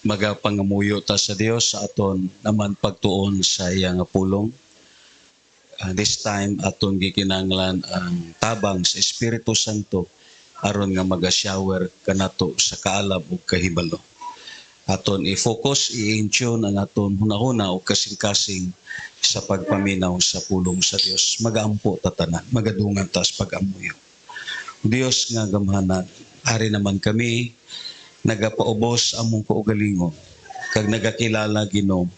magapangamuyo ta sa Dios sa aton naman pagtuon sa iyang pulong. This time aton gikinahanglan ang tabang sa Espiritu Santo aron nga maga-shower kanato sa kaalab ug kahibalo. Aton i-focus, i-intune ang aton hunahuna o kasing-kasing sa pagpaminaw sa pulong sa Dios. Magaampo ta tanan, magadungan ta sa pag-amuyo. Dios nga gamhanan, ari naman kami nagapaubos among kaugalingon kag nagakilala Ginoo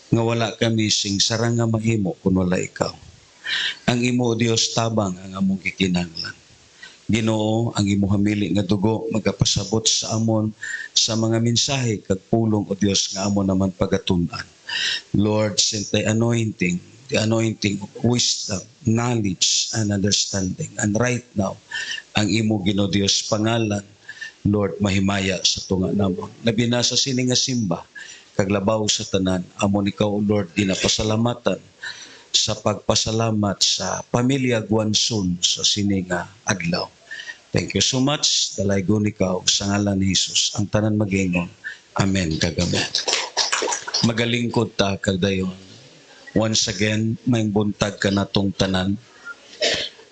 nga wala kami sing sarang nga mahimo kun wala ikaw. Ang imo Dios tabang ang among gikinahanglan. Ginoo, ang imo hamili nga dugo magapasabot sa amon sa mga mensahe kag pulong o Dios nga amon naman pagatun-an. Lord, send thy anointing, the anointing of wisdom, knowledge, and understanding. And right now, ang imo Ginoo Dios pangalan, Lord, mahimaya sa tunga namon. Labi na sa sini nga simba, kaglabaw sa tanan, amon ikaw, Lord, ginapasalamatan sa pagpasalamat sa pamilya Guansun sa sini nga adlaw. Thank you so much. Dalaygon ikaw sa ngalan ni Jesus. Ang tanan magingon. Amen. Kagamen. Magalingkod ta kagdayon. Once again, may buntag ka natong tanan.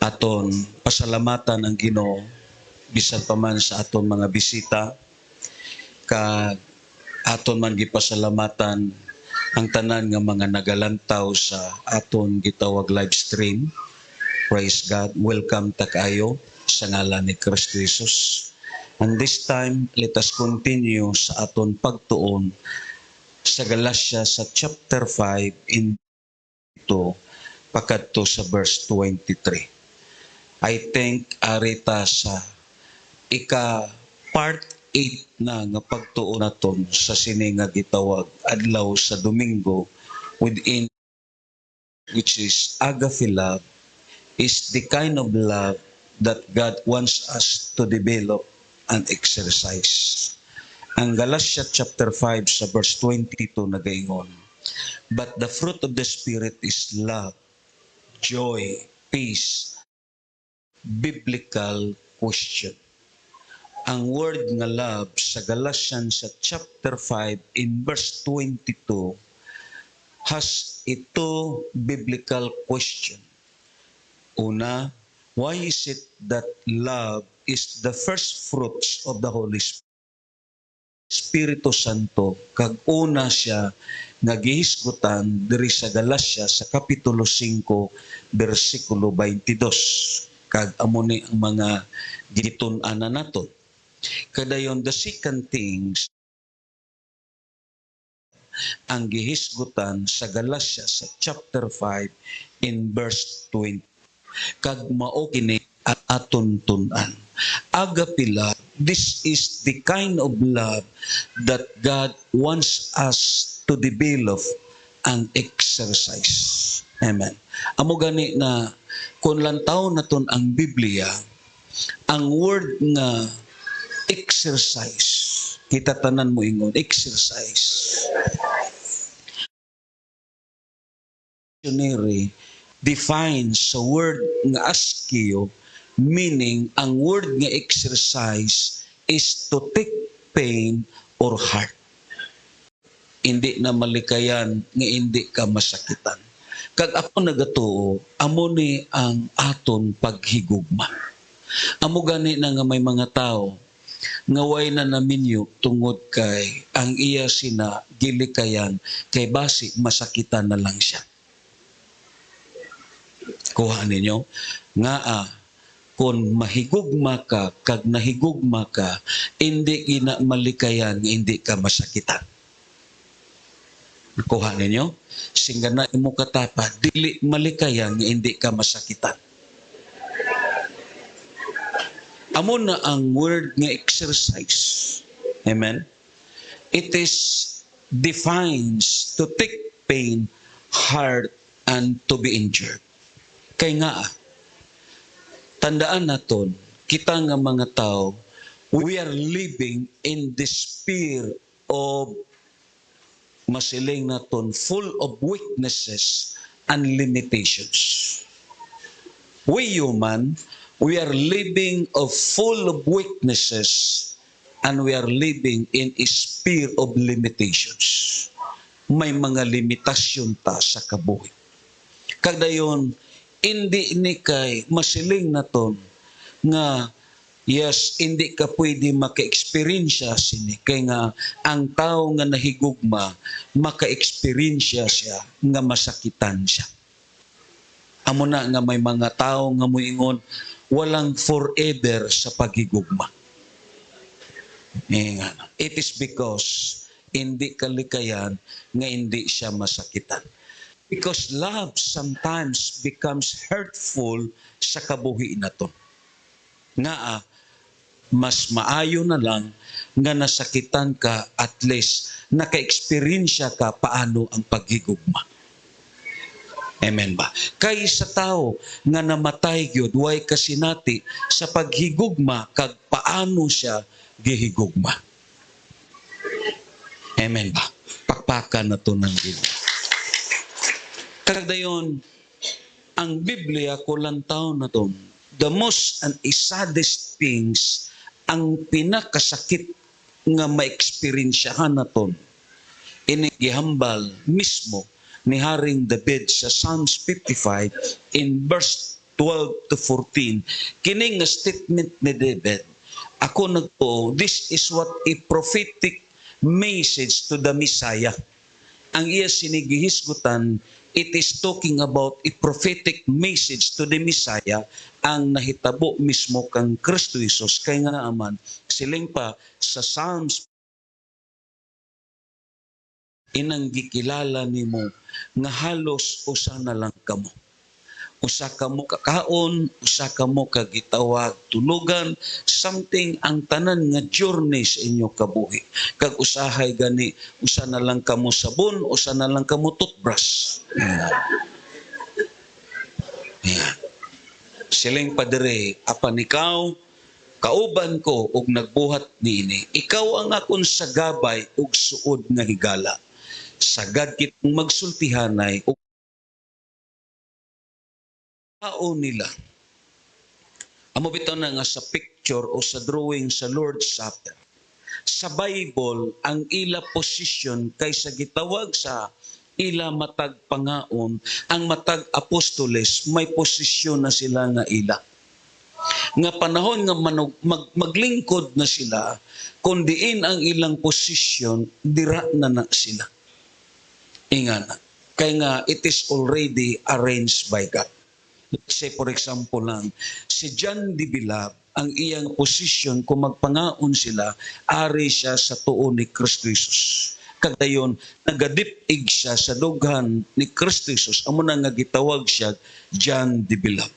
Aton pasalamatan ang Ginoo bisan pa man sa aton mga bisita. Kag aton man gipasalamatan ang tanan nga mga nagalantaw sa aton gitawag live stream. Praise God. Welcome ta kaayo sa ngalan ni Kristo Jesus. And this time, let us continue sa aton pagtuon sa Galatia sa chapter 5 in ito pakadto sa verse 23. I think arita sa part 8 na nga pagtuon naton sa sini nga gitawag adlaw sa Domingo within which is agape love is the kind of love that God wants us to develop and exercise. Ang Galatia chapter 5 sa verse 22 nagaingon, but the fruit of the Spirit is love, joy, peace. Biblical question. Ang word nga love sa Galatians sa chapter 5 in verse 22 has ito biblical question. Una, why is it that love is the first fruits of the Holy Spirit? Espiritu Santo, kag una siya nga gihisgutan diri sa Galacia sa kapitulo 5 bersikulo 22. Kag amo ni ang mga gitun-anan naton. Kadayon the second things ang gihisgutan sa Galacia sa chapter 5 in verse 20. Kag mao kini aton tun-an. Agape love, this is the kind of love that God wants us to develop and exercise. Amen. Amo gani na kung lantaw naton ang Biblia, ang word nga exercise, kita tanan mo ingon, exercise. Dictionary defines sa word nga askio, meaning ang word nga exercise is to take pain or hurt. Hindi na malikayan nga hindi ka masakitan. Kag ako nagatuo, amo ni ang aton paghigugma. Amo gani na nga may mga tao nga way na naminyo tungod kay ang iya sina gilikayan kay basi masakitan na lang siya. Kuha ninyo nga kung mahigugma ka kag nahigugma ka hindi gina malikayan hindi ka masakitan. Kuha ninyo singga na imo katapa dili malikayan hindi ka masakitan. Amo na ang word nga exercise. Amen. It is defines to take pain, hurt, and to be injured. Kay nga, tandaan naton, kita nga mga tao, we are living in the sphere of masiling naton full of weaknesses and limitations. We human, we are living of full of weaknesses and we are living in a sphere of limitations. May mga limitasyon ta sa kabuhi. Kagdayon, hindi ni kay masiling naton nga yes, hindi ka pwede maka-experiensya sini. Kaya nga, ang tao nga nahigugma, maka-experiensya siya nga masakitan siya. Amo na nga may mga tao nga muingon, walang forever sa paghigugma. It is because hindi kalikayan nga hindi siya masakitan. Because love sometimes becomes hurtful sa kabuhi naton. Nga mas maayo na lang nga nasakitan ka, at least naka-experiensya ka paano ang paghigugma. Amen ba? Kay sa tao nga namatay gyud way kasinati sa paghigugma kag paano siya gihigugma. Amen ba? Pakpakan na to ng Ginoo. Kagdayon, ang Biblia kulang taon na to, the most and saddest things, ang pinakasakit nga ma-experiensyahan naton, inigihambal mismo ni Haring David sa Psalms 55 in verse 12 to 14. Kining nga statement ni David, ako nagpo, this is what a prophetic message to the Messiah. Ang iya sinigihisgutan, it is talking about a prophetic message to the Messiah, ang nahitabo mismo kang Kristo Jesus. Kaya nga naman, siling pa sa Psalms, inang gikilala nimo nga halos usa na lang kamo. Usa kamo kakaon, usa kamo kagitawag tulugan, something ang tanan nga journey sa inyo kabuhi. Kag usahay gani, usa na lang kamo sabon, usa na lang kamo toothbrush. Yan. Siling padere, apan ikaw, kauban ko og nagbuhat niini. Ikaw ang akon sagabay og suod nga higala. Sagad kitong magsultihanay og tao nila. Amo bitaw na nga sa picture o sa drawing sa Lord's Supper. Sa Bible, ang ila position kaysa gitawag sa ila matag pangaon, ang matag apostoles, may posisyon na sila nga ila. Nga panahon nga maglingkod na sila, kung diin ang ilang posisyon, dira na sila. Ingana. Kaya nga, it is already arranged by God. Say for example lang, si John de Bilab, ang iyang posisyon kung magpangaon sila, ari siya sa tuon ni Kristo Jesus. Kadayon, nagadipig siya sa dughan ni Kristo Jesus, amo na nga gitawag siya John de Bilab.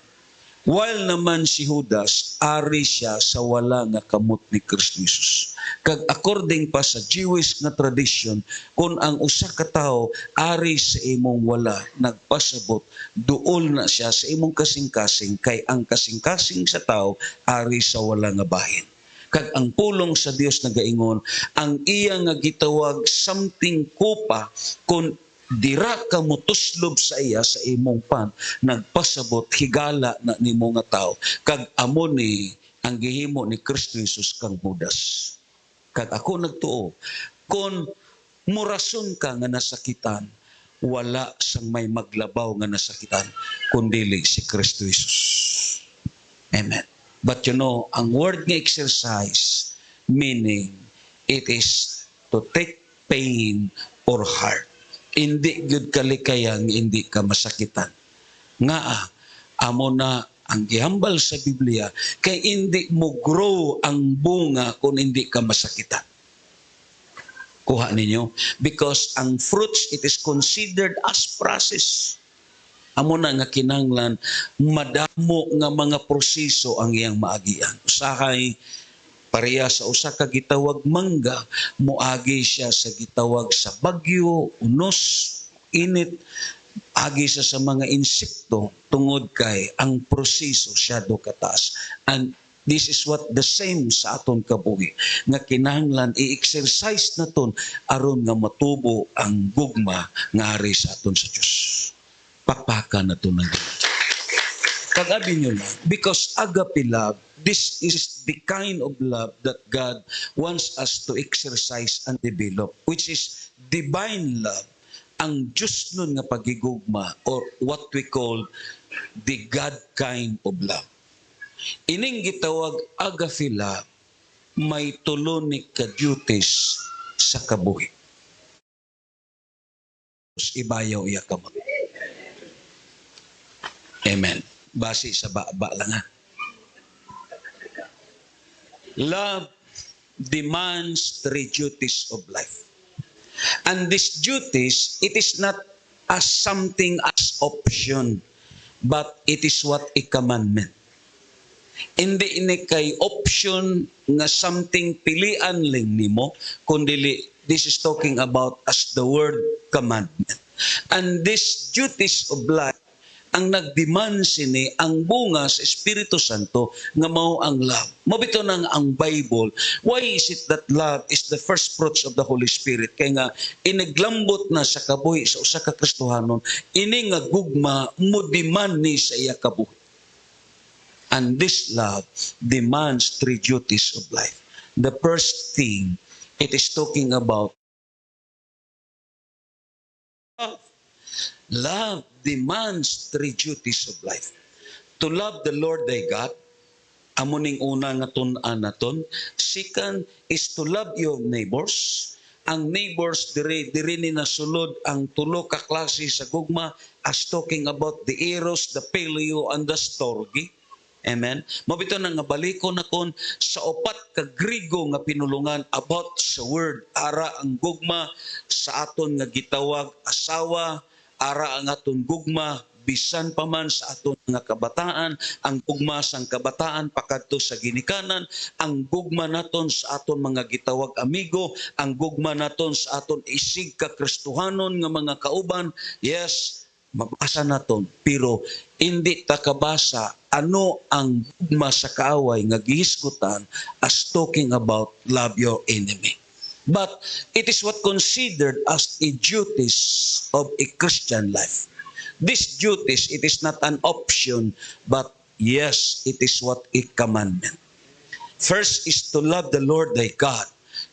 While naman si Judas, ari siya sa wala nga kamot ni Kristo Jesus. Kag according pa sa Jewish nga tradition, kung ang usa ka tawo ari sa imong wala, nagpasabot, duol na siya sa imong kasing-kasing, kay ang kasing-kasing sa tawo ari sa wala nga bahin. Kag ang pulong sa Dios nagaingon, ang iya nga gitawag something kupa, kung dira ka mutuslob sa iya sa imong pan, nagpasabot higala na nimo nga tao. Kag amo ni ang gihimo ni Kristo Jesus kang Judas. Kag ako nagtuo, kung murason ka nga nasakitan, wala sang may maglabaw nga nasakitan kundili si Kristo Jesus. Amen. But you know, ang word nga exercise, meaning it is to take pain or hurt. Hindi gyud kalikayang hindi ka masakitan. Nga amo na ang gihambal sa Biblia, kay hindi mo grow ang bunga kung hindi ka masakitan. Kuha ninyo. Because ang fruits, it is considered as process. Amo na nga kinanglan, madamo nga mga proseso ang iyang maagian. Usahay, pareha sa usa ka gitawag mangga, moagi siya sa gitawag sa bagyo, unos, init, agi siya sa mga insekto tungod kay ang proseso siya do kataas. And this is what the same sa aton kabuhi, nga kinahanglan i-exercise naton aron nga matubo ang gugma nga ari sa aton sa Dios. Pakpakan naton ng Kag-abi nyo lang, because agape love, this is the kind of love that God wants us to exercise and develop, which is divine love. Ang Diyos nun nga pagigugma, or what we call the God kind of love. Ining gitawag agape love, may tulo ni ka-duties sa kabuhi. Ibayaw iya kamot. Amen. Base sa ba lang ha. Love demands 3 duties of life. And these duties, it is not as something as option, but it is what a commandment. Hindi ini kay option nga something pilian lang nimo, kundi this is talking about as the word commandment. And these duties of life, ang nagdemand sini ang bunga sa Espiritu Santo nga mao ang love. Mabito nang ang Bible, why is it that love is the first fruits of the Holy Spirit? Kaya nga inaglambot na sa kabuhi sa usa ka Kristohanon, ini nga gugma mo demand ni sa iya kabuhi. And this love demands 3 duties of life. The first thing, it is talking about love. Love demands 3 duties of life. To love the Lord thy God, amuning una nga tun-an naton. Second is to love your neighbors. Ang neighbors, diri ni nasulod ang tulo ka klase sa gugma, as talking about the eros, the phileo, and the storge. Amen. Mabito na nga baliko na kon sa upat ka Grigo nga pinulungan about sa word. Ara ang gugma sa aton nga gitawag asawa, ara ang aton gugma bisan pa man sa aton nga kabataan, ang gugma sang kabataan pakadto sa ginikanan, ang gugma naton sa aton mga gitawag amigo, ang gugma naton sa aton isig ka Kristohanon nga mga kauban. Yes, mabasa naton, pero hindi ta kabasa ano ang gugma sa kaaway nga gihisgutan as talking about love your enemy. But it is what considered as a duties of a Christian life. These duties, it is not an option, but yes, it is what a commandment. First is to love the Lord thy God,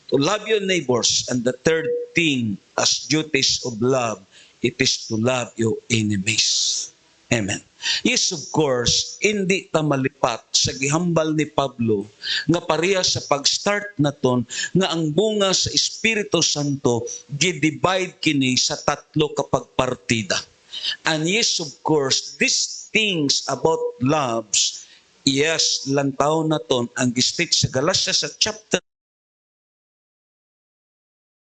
to love your neighbors, and the third thing as duties of love, it is to love your enemies. Amen. Yes, of course, hindi ta malipat sa gihambal ni Pablo nga pareha sa pag-start naton nga ang bunga sa Espiritu Santo gidivide kini sa 3 kapag partida. And yes, of course, these things about loves, yes, lantaw naton ang gistit sa Galatia sa chapter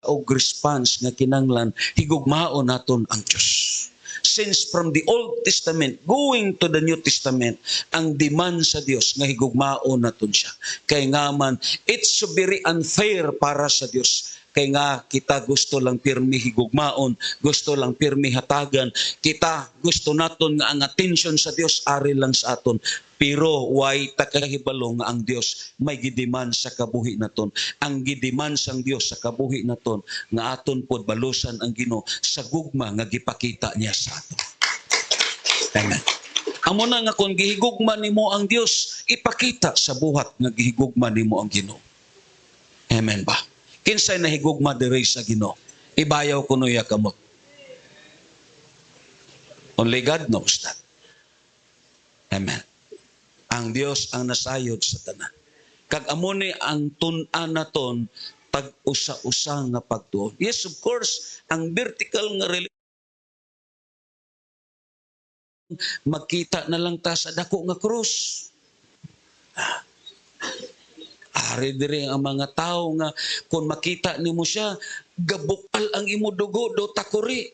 o response nga kinanglan higugmao naton ang Dios. Since from the Old Testament going to the New Testament, ang demand sa Dios nga higugmao naton siya. Kay nga man, it's so very unfair para sa Dios. Kay nga kita gusto lang pirmi higugmaon, gusto lang pirmi hatagan, kita gusto naton nga ang attention sa Dios ari lang sa aton. Pero why takahibalo nga ang Dios may gidiman sa kabuhi naton. Ang gidiman sang Dios sa kabuhi naton nga aton pod balusan ang Ginoo sa gugma nga gipakita niya sa aton. Amen. Amo na nga kung gihigugma nimo ang Dios, ipakita sa buhat nga gihigugma nimo ang Ginoo. Amen ba? Kinsay nahigugma diri sa Ginoo? Ibayaw kuno ya kamot. Only God knows that. Amen. Ang Dios ang nasayod sa tanan. Kag amo ni ang tun-an naton tag usa-usa nga pagtuon. Yes, of course, ang vertical nga magkita na lang ta sa dako nga krus. Ari diri ang mga tao nga kung makita nimo siya, gabukal ang imo dugo do takuri.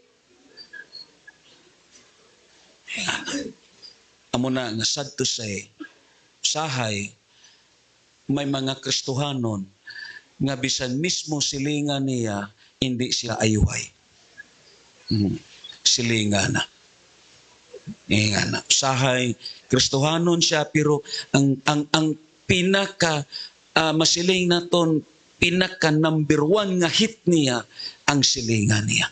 Amo na nga sad to say, sahay may mga Kristohanon nga bisan mismo silingan niya hindi sila ayuhay. Silingan na. Nga na. Sahay Kristohanon siya pero ang pinaka masiling naton pinaka number 1 nga hit niya ang silingan niya.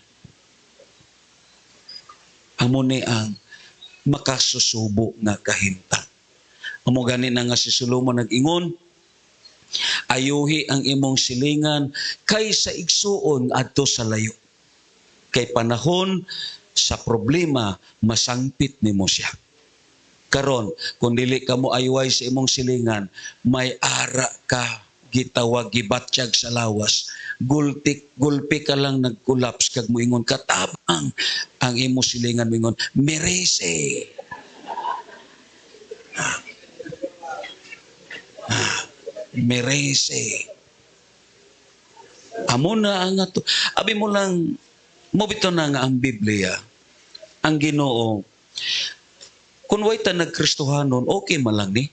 Amo ni ang makasusubo nga kahimtang. Amo gani na nga si Solomon nag-ingon, ayuhi ang imong silingan kaysa igsuon adto sa layo. Kay panahon sa problema, masangpit nimo siya. Karon, kung dili ka mo ayway sa imong silingan, may ara ka, gitawag, gibatsyag sa lawas, gulpi ka lang nagkulaps, kag moingon, katabang ang imong silingan, moingon, merese. Merese. Amo na ang ato. Abi mo lang, mo bito na nga ang Biblia, ang Ginoo, kung way ta nagkristohanon, okay man lang ni.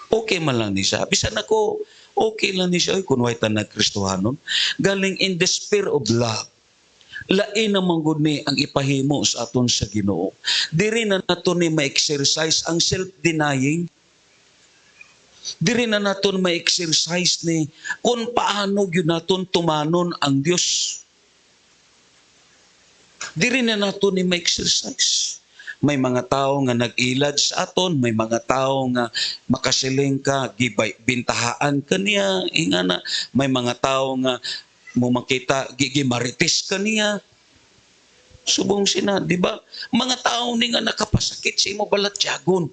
Okay man lang ni siya. Bisan ako, okay lang ni siya. Oy, kung way ta nagkristohanon. Galing in the spirit of love. Lain naman gud ni ang ipahimo sa aton sa Ginoo. Diri na nato ni ma-exercise ang self-denying. Diri na naton ma-exercise ni kung paano gyud naton tumanon ang Dios. Diri na naton ni ma-exercise. May mga tao nga nag-ilad sa aton, may mga tao nga makasiling ka, bintahaan ka niya, ingana, may mga tao nga mo makita, gigimaritis ka niya. Subong sina, di ba? Mga tao ni nga nakapasakit sa imo balatyagon.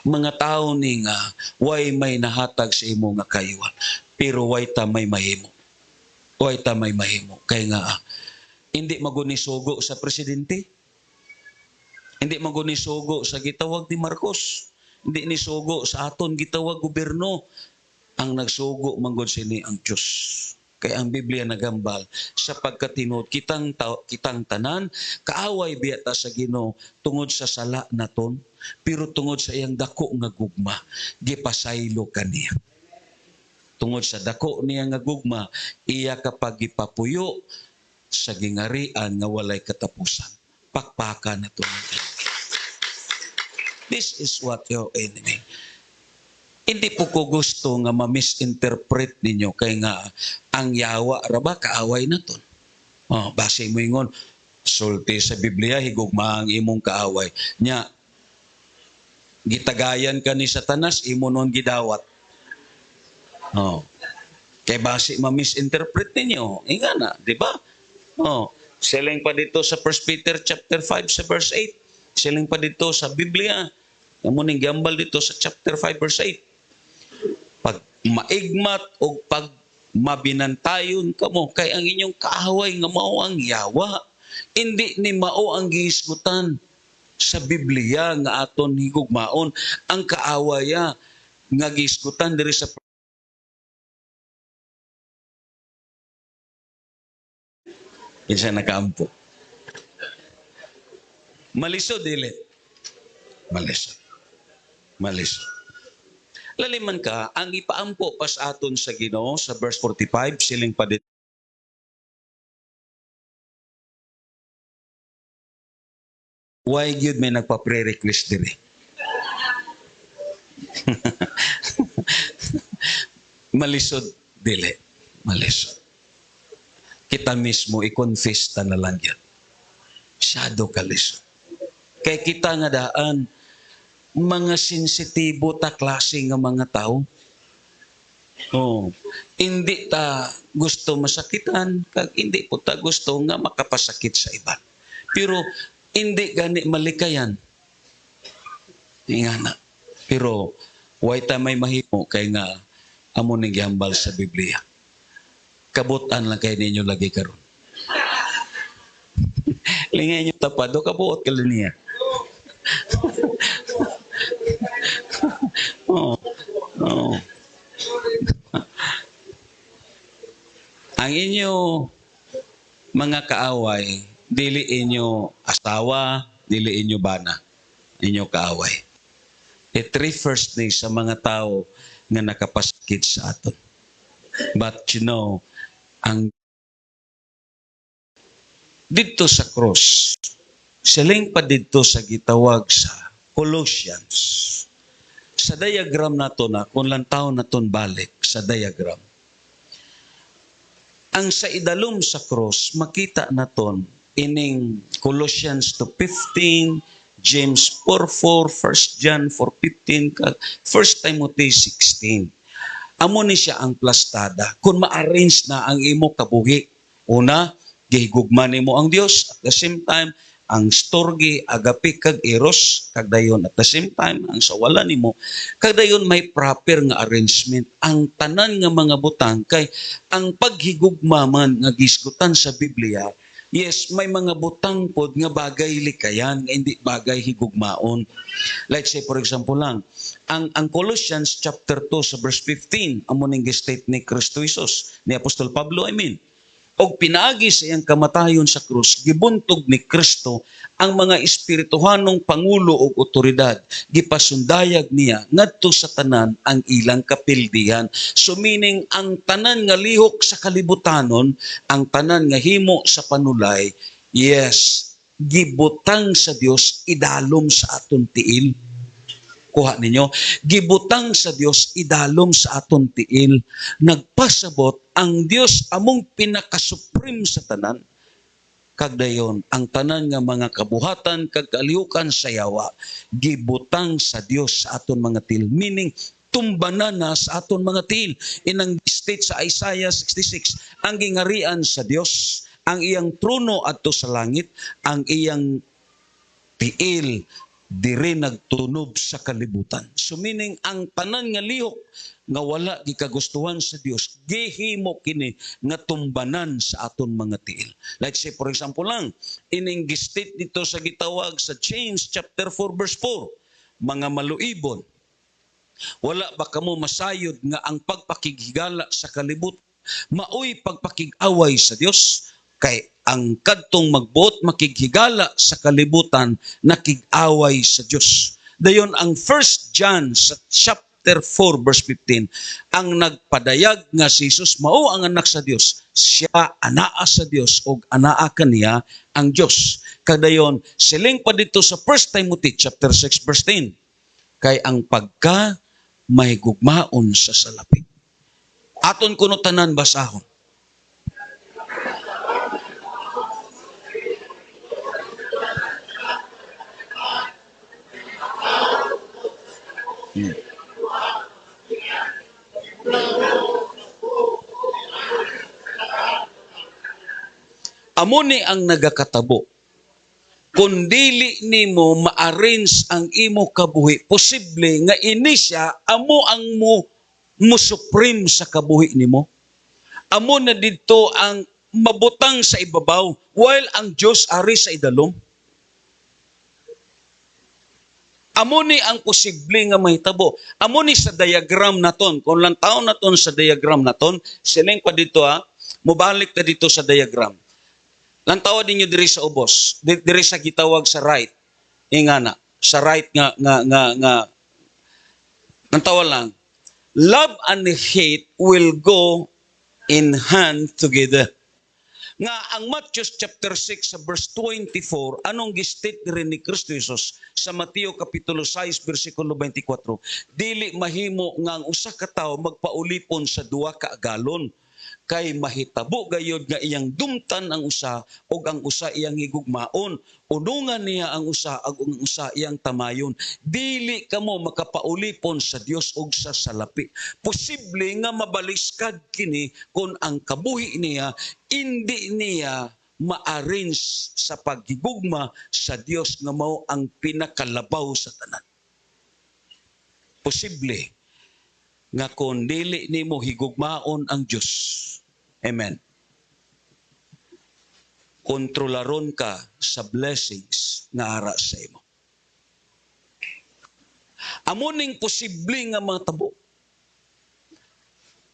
Mga tao ni nga way may nahatag sa imo nga kayuan, pero way ta may mahimo. Way ta may mahimo. Kaya nga, hindi magunisugo sa presidente. Hindi magunisugo sa gitawag ni Marcos. Hindi nisugo sa aton gitawag gobyerno. Ang nagsugo manggod sini ang Dios. Kaya ang Biblia nagambal sapagkat tinuod kitang tanan kaaway biya ta sa Ginoo tungod sa sala naton, pero tungod sa iyang dako nga gugma gipasaylo kaniya. Tungod sa dako niya nga gugma iya kapag gipapuyo sa gingarian nga walay katapusan. Pakpakan na ito. This is what your enemy. Hindi po ko gusto nga ma-misinterpret ninyo kay nga ang yawa raba kaaway na to. Oh, base mo ingon, sulti sa Biblia, higugma ang imong kaaway. Nya, gitagayan ka ni Satanas, imo nun gidawat. Oh. Kay base ma-misinterpret ninyo. Ingana, di ba? Oh. Siling pa dito sa 1 Peter chapter 5 sa verse 8. Siling pa dito sa Biblia. Amuning gambal dito sa chapter 5 verse 8. Pag maigmat o pag mabinantayon kamo kay ang inyong kaaway nga mao ang yawa. Hindi ni mao ang gihisgutan sa Biblia nga aton higugmaon. Ang kaawaya nga gihisgutan diri sa isa nakaampo. Malisod, dili. Malisod. Malisod. Laliman ka, ang ipaampo pas aton sa Ginoo sa verse 45, siling pa dito. Why gyud may nagpa-pre-request diri? Malisod, dili. Malisod. Kita mismo, i-confess ta na lang yan. Masyado kalisod. Kaya kita nga daan, mga sensitibo ta klase nga mga tao. Oh, hindi ta gusto masakitan, kag hindi po ta gusto nga makapasakit sa iba. Pero hindi gani malikayan. Ingana. Pero way ta may mahimo kay nga amo ning gihambal sa Biblia. Kabutan lang kayo ninyo lagi karon. Lingay nyo tapado, kabuot ka lang niya. Oh. Oh. Ang inyo mga kaaway, dili inyo asawa, dili inyo bana, inyo kaaway. It refers ni sa mga tao nga nakapasakit sa aton. But you know, ang dito sa cross, siling pa dito sa gitawag sa Colossians. Sa diagram nato na, kung lang taon naton balik sa diagram, ang sa idalom sa cross, makita naton ining Colossians 2:15, James 4:4, 1 John 4:15, 1 Timothy 16. Amo ni siya ang plastada. Kung ma-arrange na ang imo kabuhi, una, gihigugma nimo ang Dios. At the same time, ang storge, agapi, kag eros, kag dayon. At the same time, ang sawala nimo, kag dayon may proper nga arrangement. Ang tanan nga mga butang, kay ang paghigugma man nga gisgutan sa Biblia, yes, may mga butang pod nga bagay likayan, nga hindi bagay higugmaon. Like say for example lang, ang Colossians chapter 2 sa verse 15, amo ning state ni Kristo Jesus, ni Apostol Pablo, og pinaagi sa iyang kamatayon sa krus, gibuntog ni Kristo ang mga espirituhanong pangulo o otoridad, gipasundayag niya ngadto sa tanan ang ilang kapildihan. So meaning ang tanan nga lihok sa kalibutanon, ang tanan nga himo sa panulay, yes, gibutang sa Dios idalom sa aton tiil. Kuha ninyo, gibutang sa Dios idalom sa aton tiil. Nagpasabot ang Dios among pinakasupreme sa tanan. Kag dayon ang tanan nga mga kabuhatan kag kalihukan sa yawa gibutang sa Dios sa aton mga tiil. Meaning tumbanan na sa aton mga tiil. Inang state sa Isaiah 66, ang gingarian sa Dios, ang iyang trono adto sa langit, ang iyang tiil dire nagtunob sa kalibutan. So meaning ang tanan nga lihok nga wala gikagustuhan sa Dios, gihimo kini nga tumbanan sa aton mga tiil. Like say for example lang, ining gistate dito sa gitawag sa James chapter 4 verse 4, mga maluibon, wala ba kamo masayod nga ang pagpakighigala sa kalibutan maoy pagpakig-away sa Dios? Kay ang kadtong magbuot makighigala sa kalibutan nakig-away sa Dios. Dayon ang 1 John sa chapter 4 verse 15, ang nagpadayag nga si Jesus mao ang anak sa Dios, siya anaa sa Dios ug anaa kaniya ang Dios. Kadayon siling pa dito sa 1 Timothy chapter 6 verse 10, kay ang pagka may gugmaon sa salapi. Aton kuno tanan basahon. Amo ni ang nagakatabo. Kung dili nimo ma-arrange ang imo kabuhi, posible nga ini siya amo ang mo supreme sa kabuhi nimo. Amo na dito ang mabutang sa ibabaw while ang Dios ari sa idalom. Amo ni ang posible nga mahitabo. Amo ni sa diagram naton. Kung lang taon naton sa diagram naton, siling pa dito mubalik ta dito sa diagram. Lantawa ninyo diri sa ubos, diri sa gitawag sa right. Ingana, sa right nga lantawa lang. Love and hate will go in hand together. Nga ang Matthew chapter 6 sa verse 24, anong gistate rin ni Kristo Jesus sa Mateo kapitulo 6 versikulo 24, dili mahimo nga ang usa ka tawo magpaulipon sa duha ka agalon, kay mahitabo gayod nga iyang dumtan ang usa ug ang usa iyang higugmaon, unungan niya ang usa ug ang usa iyang tamayon. Dili kamo makapaulipon sa Dios ug sa salapi. Posible nga mabaliskad kini kung ang kabuhi niya hindi niya ma-arrange sa paghigugma sa Dios nga mao ang pinakalabaw sa tanan. Posible nga kung dili nimo higugmaon ang Dios, amen, kontrolaron ka sa blessings nga ara sa imo. Amo ning posible nga mga tabo.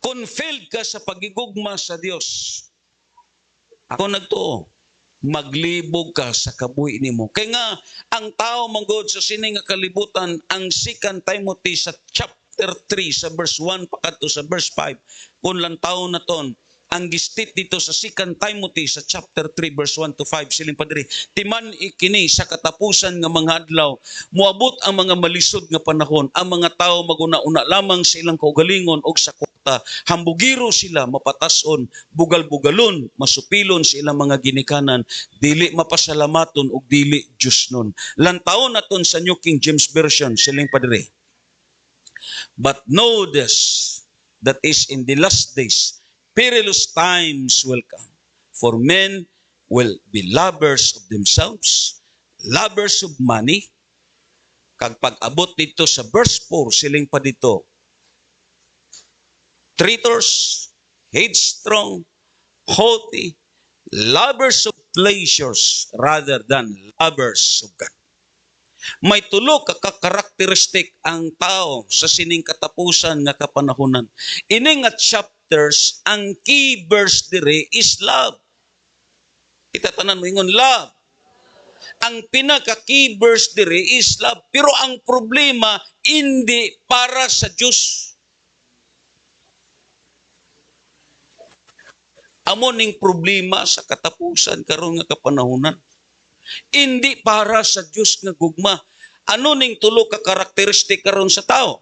Kung failed ka sa pagigugma sa Dios, ako nagtuo, maglibog ka sa kabuhi nimo. Kaya nga, ang tao manggod sa sini nga kalibutan, ang 2 Timothy sa chapter 3 sa verse 1 pakadto sa verse 5, kung lang tao na ton, ang gistit dito sa 2 Timothy sa chapter 3 verse 1 to 5 siling padri, timan ikini sa katapusan nga mga adlaw moabot ang mga malisod nga panahon, ang mga tao maguna-una lamang sa ilang kaugalingon og sa mata, hambugiro sila, mapatason, bugal-bugalon, masupilon sa ilang mga ginikanan, dili mapasalamaton ug dili Diyos nun. Lantaon naton sa New King James Version, siling padre. But know this, that is in the last days, perilous times will come. For men will be lovers of themselves, lovers of money. Kag pag-abot dito sa verse 4, siling pa dito, traitors, headstrong, haughty, lovers of pleasures rather than lovers of God. May tulo ka karakteristik ang tao sa sining katapusan nga kapanahunan. Ini nga chapters, ang key verse dire is love. Itatanan mo ingon, love. Ang pinaka-key verse dire is love. Pero ang problema, hindi para sa Diyos. Amo ning problema sa katapusan karon nga kapanahunan. Hindi para sa Diyos nga gugma. Ano ning tulo ka karakteristik karon sa tao?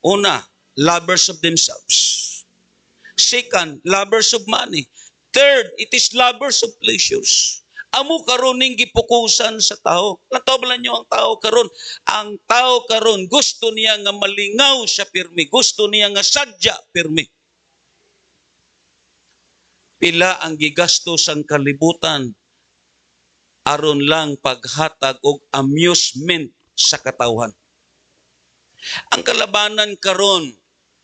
Una, lovers of themselves. Second, lovers of money. Third, it is lovers of pleasures. Amo karon ning gipukusan sa tao. Natawbalan niyo ang tao karon. Ang tao karon gusto niya nga malingaw siya pirmi. Gusto niya nga sadya pirmi. Pila ang gigastos ang kalibutan aron lang paghatag og amusement sa katawhan. Ang kalabanan karon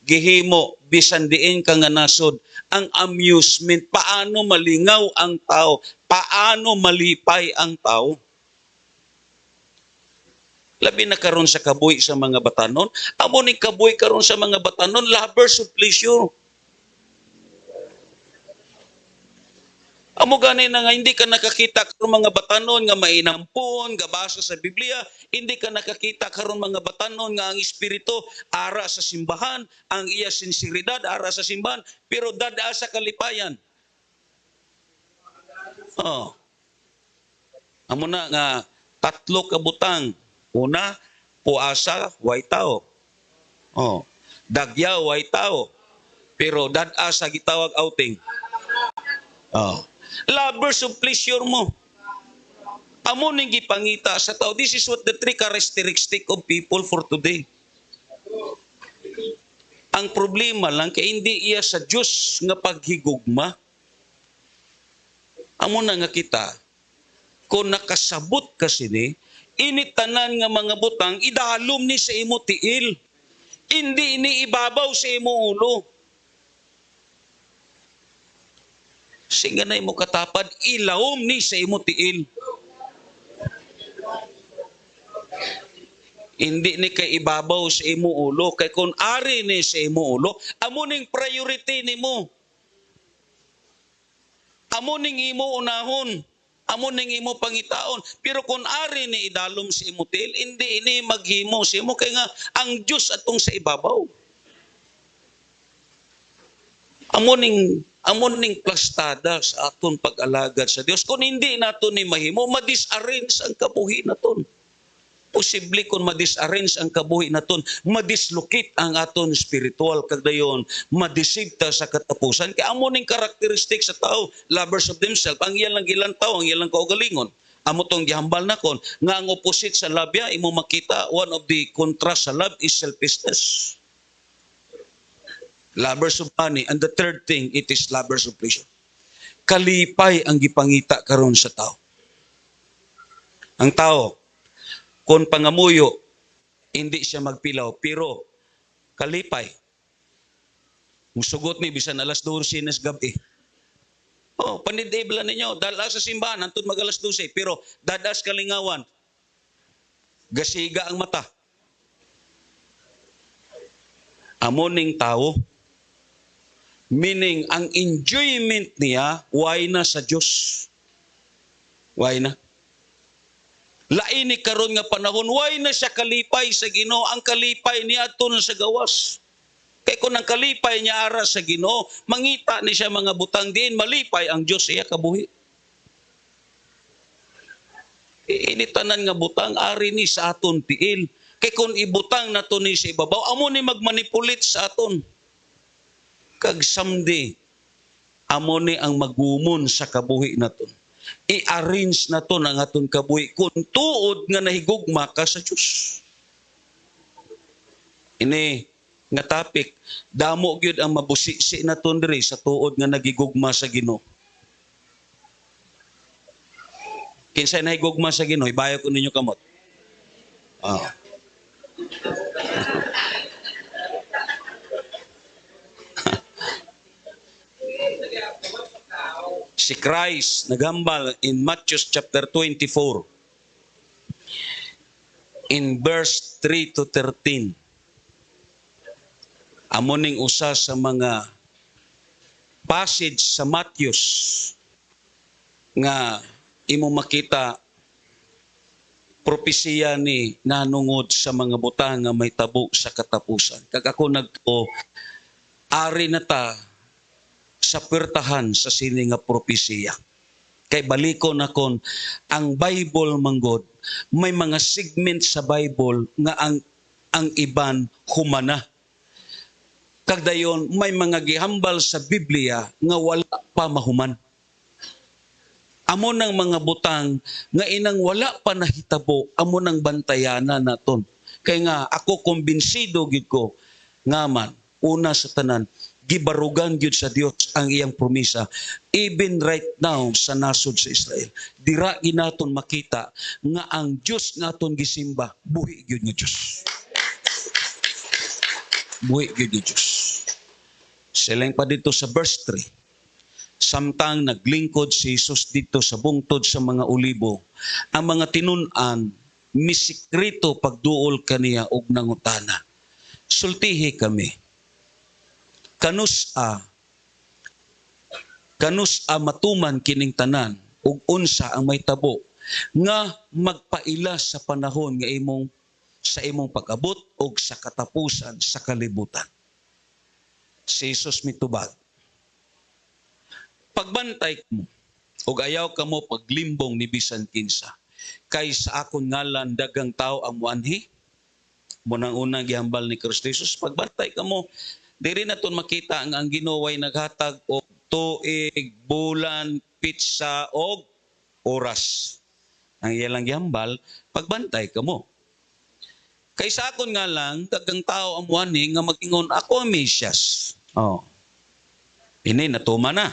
gihimo bisan diin ka nga nasod ang amusement, paano malingaw ang tao, paano malipay ang tao. Labi na karon sa kabuhi sa mga batanon, amo ning kabuhi karon sa mga batanon, lovers of pleasure. Amo gani na nga hindi ka nakakita karon mga batanon nga mainampon, gabasa sa Biblia, hindi ka nakakita karon mga batanon nga ang espiritu ara sa simbahan, ang iya sinseridad ara sa simbahan, pero dada sa kalipayan. Oh. Amo na nga tatlo ka butang. Una, puasa, way tao. Oh. Dagya, way tao. Pero dada sa gitawag outing. Oh. Lovers of pleasure mo. Amo ning gipangita sa tao. This is what the three characteristic of people for today. Ang problema lang kay hindi iya sa Diyos nga paghigugma. Amo na nga kita, kung nakasabot ka sini, initanan nga mga butang, idalom ni sa imo tiil. Hindi ini ibabaw sa imo ulo. Singa na imo katapad, ilawom ni sa imo tiil. Hindi ni kay ibabaw sa imo ulo. Kay kung ari ni sa imo ulo, amo ning priority ni mo. Amo ning imo unahon. Amo ning imo pangitaon. Pero kung ari ni idalom sa imo tiil, hindi ini maghimo sa imo. Kaya nga, ang Diyos atong sa ibabaw. Amo ning plastada sa aton pag-alagad sa Dios. Kung hindi naton ni mahimo, madisarrange ang kabuhi naton. Posible kung madisarrange ang kabuhi naton, madislocate ang aton spiritual kagdayon, madisibta sa katapusan. Kaya amo ning karakteristik sa tao, lovers of themselves, ang ilang ilang tao, ang ilang kaugalingon. Amo tong gihambal nakon nga ang opposite sa love ya, imo makita one of the contrast sa love is selfishness. Lovers of money. And the third thing, it is lovers of pleasure. Kalipay ang gipangita karon sa tao. Ang tao, kung pangamuyo, hindi siya magpilaw, pero kalipay. Musugot ni, bisan alas 12 nas gabi. Oh, panidibla ninyo, dala sa simbahan, hantod mag alas 12, pero dadas kalingawan, gasiga ang mata. Amo ning tao, meaning, ang enjoyment niya, why na sa Diyos? Why na? Lain ni karon nga panahon, why na siya kalipay sa Ginoo? Ang kalipay niya ato na sa gawas. Kaya kung ang kalipay niya ara sa Ginoo, mangita ni siya mga butang din, malipay ang Diyos iya kabuhi. Initanan nga butang, ari ni sa aton tiil. Kaya kung ibutang na to ni sa ibabaw, amo ni magmanipulate sa aton. Kag someday, amo ni ang magumon sa kabuhi naton. I-arrange naton ang aton kabuhi kung tuod nga nahigugma ka sa Dios. Ini nga topic, damo gyud ang mabusisi naton diri sa tuod nga nagigugma sa Ginoo. Kinsay nahigugma sa Ginoo, ibayo ko ninyo kamot. Si Christ naghambal in Matthew chapter 24 in verse 3 to 13. Amo ning usa sa mga passage sa Matthew nga imo makita propesiya ni nanungod sa mga butang nga may tabo sa katapusan. Kag ako nagtuo, ari na ta sa pertahan sa sini nga propesiya. Kay balikon akon, ang Bible manggod, may mga segment sa Bible nga ang iban humana. Kag dayon may mga gihambal sa Biblia nga wala pa mahuman. Amo nang mga butang nga inang wala pa nahitabo, amo nang bantayanan naton. Kay nga ako kumbinsido gid ko nga man una sa tanan gibarugan gyud sa Dios ang iyang promisa even right now sa nasod sa Israel. Dira ginaton makita nga ang Dios nga aton gisimba buhi gyud nga Dios. Buhi gyud nga Dios. Silang pa dito sa verse 3. Samtang naglingkod si Jesus dito sa bungtod sa mga olibo, ang mga tinun-an misikreto pagduol kaniya og nangutana. Sultihi kami. Kanus-a matuman kining tanan ug unsa ang may tabo nga magpaila sa panahon nga sa imong pag-abot ug sa katapusan sa kalibutan. Si Jesus mitubag. Pagbantay mo ug ayaw kamo paglimbong ni bisan kinsa. Kay sa akon ngalan daghang tao ang muanhi. Munang unang gihambal ni Kristo Jesus, pagbantay kamo. Diri naton makita ang Ginoo ay naghatag og tuig, bulan, pitsa og oras. Ang ilang gihambal, pagbantay kamo. Kay sa akon nga lang, daghang tao ang muani nga mag-ingon, ako ang Mesias. Ini natuma na.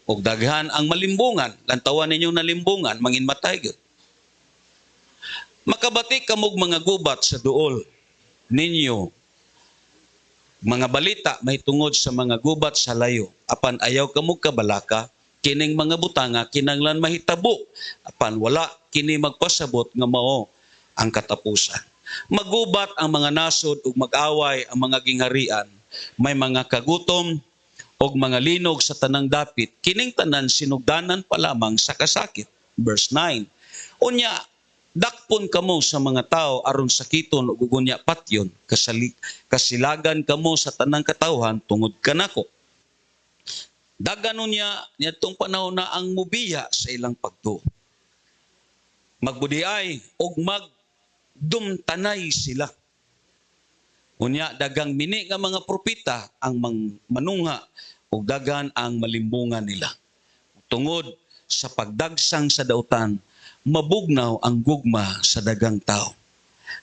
Og daghan ang malimbungan, lantawan ninyong nalimbungan, manginmatay gyud. Makabatik kamog mga gubat sa duol ninyo. Mga balita may tungod sa mga gubat sa layo. Apan ayaw kamog kabalaka, kining mga butanga kinanglan mahitabo. Apan wala kini magpasabot nga mao ang katapusan. Magubat ang mga nasod ug mag-away ang mga gingharian. May mga kagutom og mga linog sa tanang dapit. Kining tanan sinugdanan pa lamang sa kasakit. Verse 9. Unya, dakpon kamo sa mga tao aron sakiton ug ugunya patyon, kasilagan kamo sa tanang katawhan tungod kanako. Daganon niya nitong panahon na ang mubiya sa ilang pagtuo. Magbudiay og magdumtanay sila. Unya dagang mini nga mga propeta ang manungha ug dagan ang malimbungan nila. Tungod sa pagdagsang sa dautan, mabugnaw ang gugma sa dagang tao.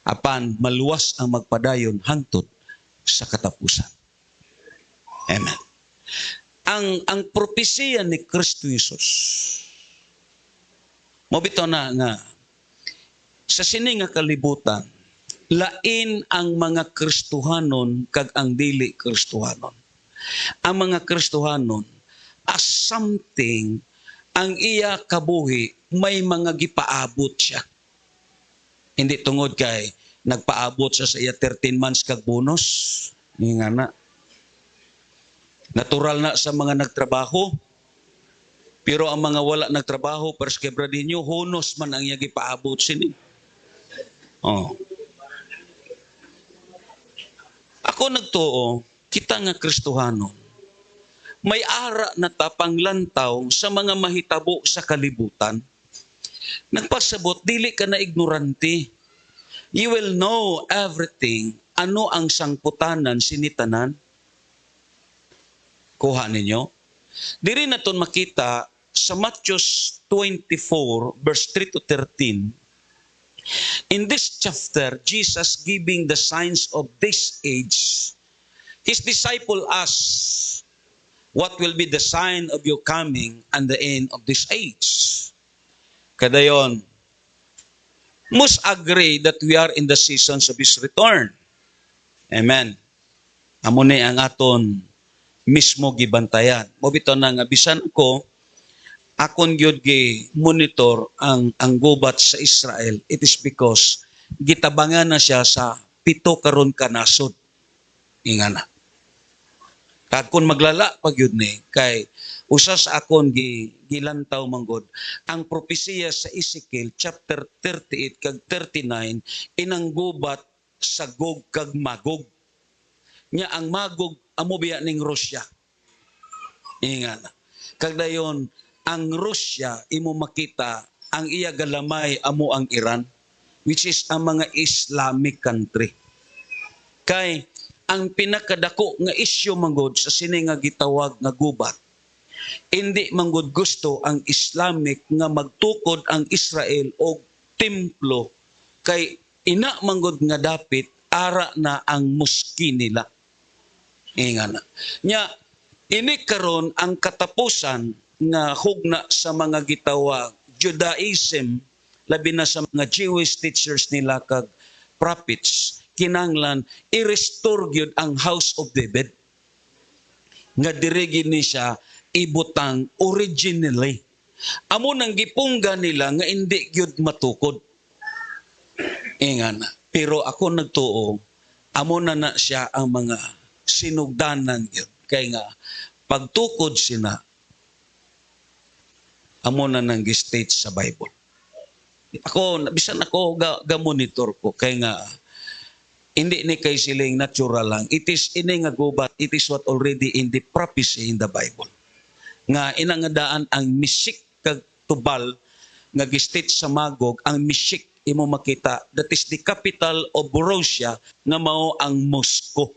Apan maluwas ang magpadayon hangtod sa katapusan. Amen. Ang propesiya ni Kristo Jesus, mobito na nga, sa sini nga kalibutan, lain ang mga Kristohanon kag ang dili Kristohanon. Ang mga Kristohanon, as something, ang iya kabuhi, may mga gipaabot siya. Hindi tungod kay nagpaabot siya sa iya 13 months kag bonus. Hindi nga na. Natural na sa mga nagtrabaho. Pero ang mga wala nagtrabaho, pers kebradinyo, honos man ang iya gipaabot sini. Ako nagtuo, kita nga Kristohanon, may ara na tapang lantaw sa mga mahitabo sa kalibutan. Nagpasabot, dili ka na ignorante. You will know everything. Ano ang sangputanan sinitanan? Kuha ninyo. Diri naton makita sa Matthew 24 verse 3 to 13. In this chapter, Jesus giving the signs of this age. His disciple asked, what will be the sign of your coming and the end of this age? Kadayon, must agree that we are in the seasons of His return. Amen. Amo ni ang aton mismo gibantayan. Mobito na nga bisan ko, akon gyud gi monitor ang gubat sa Israel. It is because gitabangan na siya sa 7 karon ka nasod. Ingana. Kag kun maglala pag yun ni kay usas akon gilantaw manggod ang propesiya sa Ezekiel chapter 38 kag 39 inang gubat sa Gog kag Magog. Nya ang Magog amo biya ning Russia. Ingana. Kag dayon ang Russia imo makita ang iya galamay amo ang Iran, which is ang mga Islamic country. Kay ang pinakadako nga isyu manggod sa sini nga gitawag nga gubat, hindi manggod gusto ang Islamic nga magtukod ang Israel og templo kay ina manggod nga dapit ara na ang muski nila. Ingana. Nya ini karon ang katapusan nga hugna sa mga gitawag Judaism, labi na sa mga Jewish teachers nila kag prophets, kinanglan i-restore gyud ang House of David. Nga dirigi ni siya ibutang originally. Amo nang gipungga nila nga hindi gyud matukod. Ingana. Pero ako nagtuo, amo na siya ang mga sinugdanan gyud. Kay nga pagtukod sina amo na nang gi-state sa Bible. Ako, bisan ako ga-monitor ko, kay nga, hindi ni kay siling natural lang. It is ini nga gubat, it is what already in the prophecy in the Bible. Nga inangadaan ang Meshek kag Tubal, nga gi-state sa Magog, ang Meshek, imo makita, that is the capital of Russia, nga mao ang Moscow.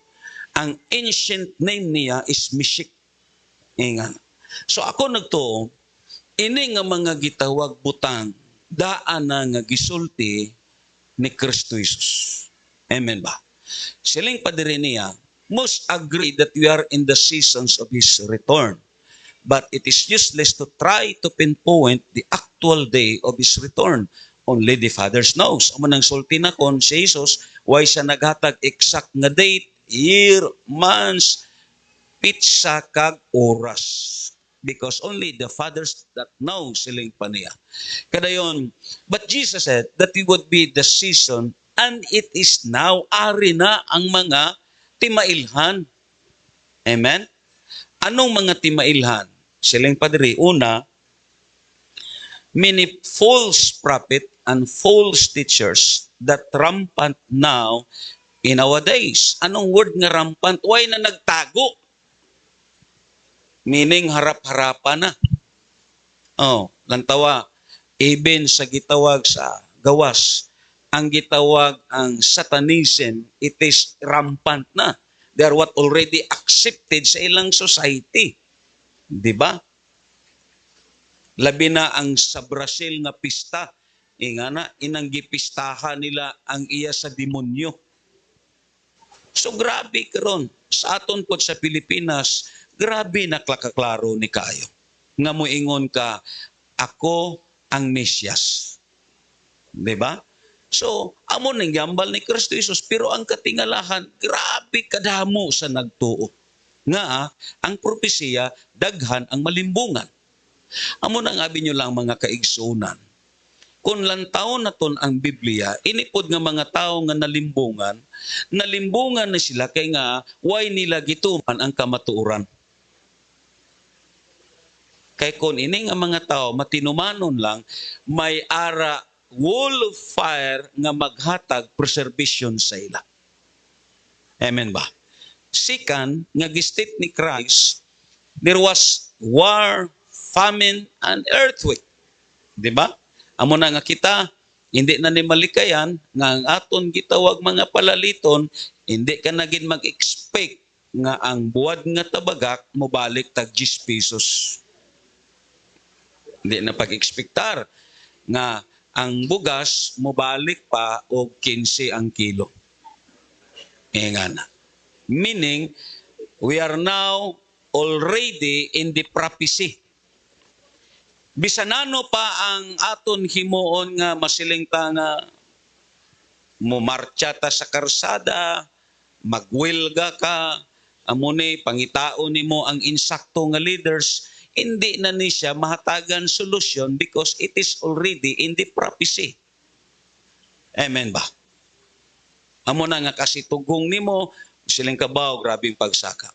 Ang ancient name niya is Meshek. Ingan. So ako nagtuo, ini nga mga gitawag butang, daan na nga gisulti ni Kristo Jesus. Amen ba? Siling padiri niya, must agree that we are in the seasons of His return. But it is useless to try to pinpoint the actual day of His return. Only the Father knows. Amo nang sulti na kon si Jesus, why siya naghatag exact nga date, year, months, pitsa kag oras. Because only the fathers that know siling pa niya. Kadayon, but Jesus said that it would be the season and it is now. Ari na ang mga timailhan. Amen? Anong mga timailhan? Siling pa diri. Una, many false prophet and false teachers that rampant now in our days. Anong word nga rampant? Why na nagtago? Meaning harap-harapan na. Oh, lantawa, even sa gitawag sa gawas, ang gitawag ang Satanism, it is rampant na. They are what already accepted sa ilang society. Di ba? Labi na ang sa Brazil nga pista, ingana, inanggipistahan nila ang iya sa demonyo. So grabe karon sa aton po sa Pilipinas, grabe naklakaklaro ni kayo. Nga moingon ka, ako ang Mesyas. Diba? So, amo nang gambal ni Kristo Jesus, pero ang katingalahan, grabe kadamo sa nagtuo. Nga, ang propesiya, daghan ang malimbungan. Amo nang abi nyo lang mga kaigsunan. Kung lantaw na ton ang Biblia, inipod nga mga tao nga nalimbungan na sila kay nga why nila gituman ang kamatuoran. Kay kung ini nga mga tao matinumanon lang, may ara wall of fire nga maghatag preservation sa ila. Amen ba? Sikan nga gistate ni Christ, there was war, famine, and earthquake. Di ba? Amo na nga kita, hindi na ni malikayan nga ang aton gitawag mga palaliton, hindi ka naging mag-expect nga ang buwad nga tabagak mobalik tag 10 pesos. Hindi na pag-ekspektar nga ang bugas mobalik pa og 15 ang kilo. Nga na. Meaning, we are now already in the prophecy. Bisanano pa ang aton himuon nga masiling ta nga mumarcha ta sa karsada, magwilga ka, amuni pangitao nimo ang insakto nga leaders, hindi na ni siya mahatagan solusyon because it is already in the prophecy. Amen ba? Amo na nga kasi tugong nimo siling kabaw grabing pagsaka.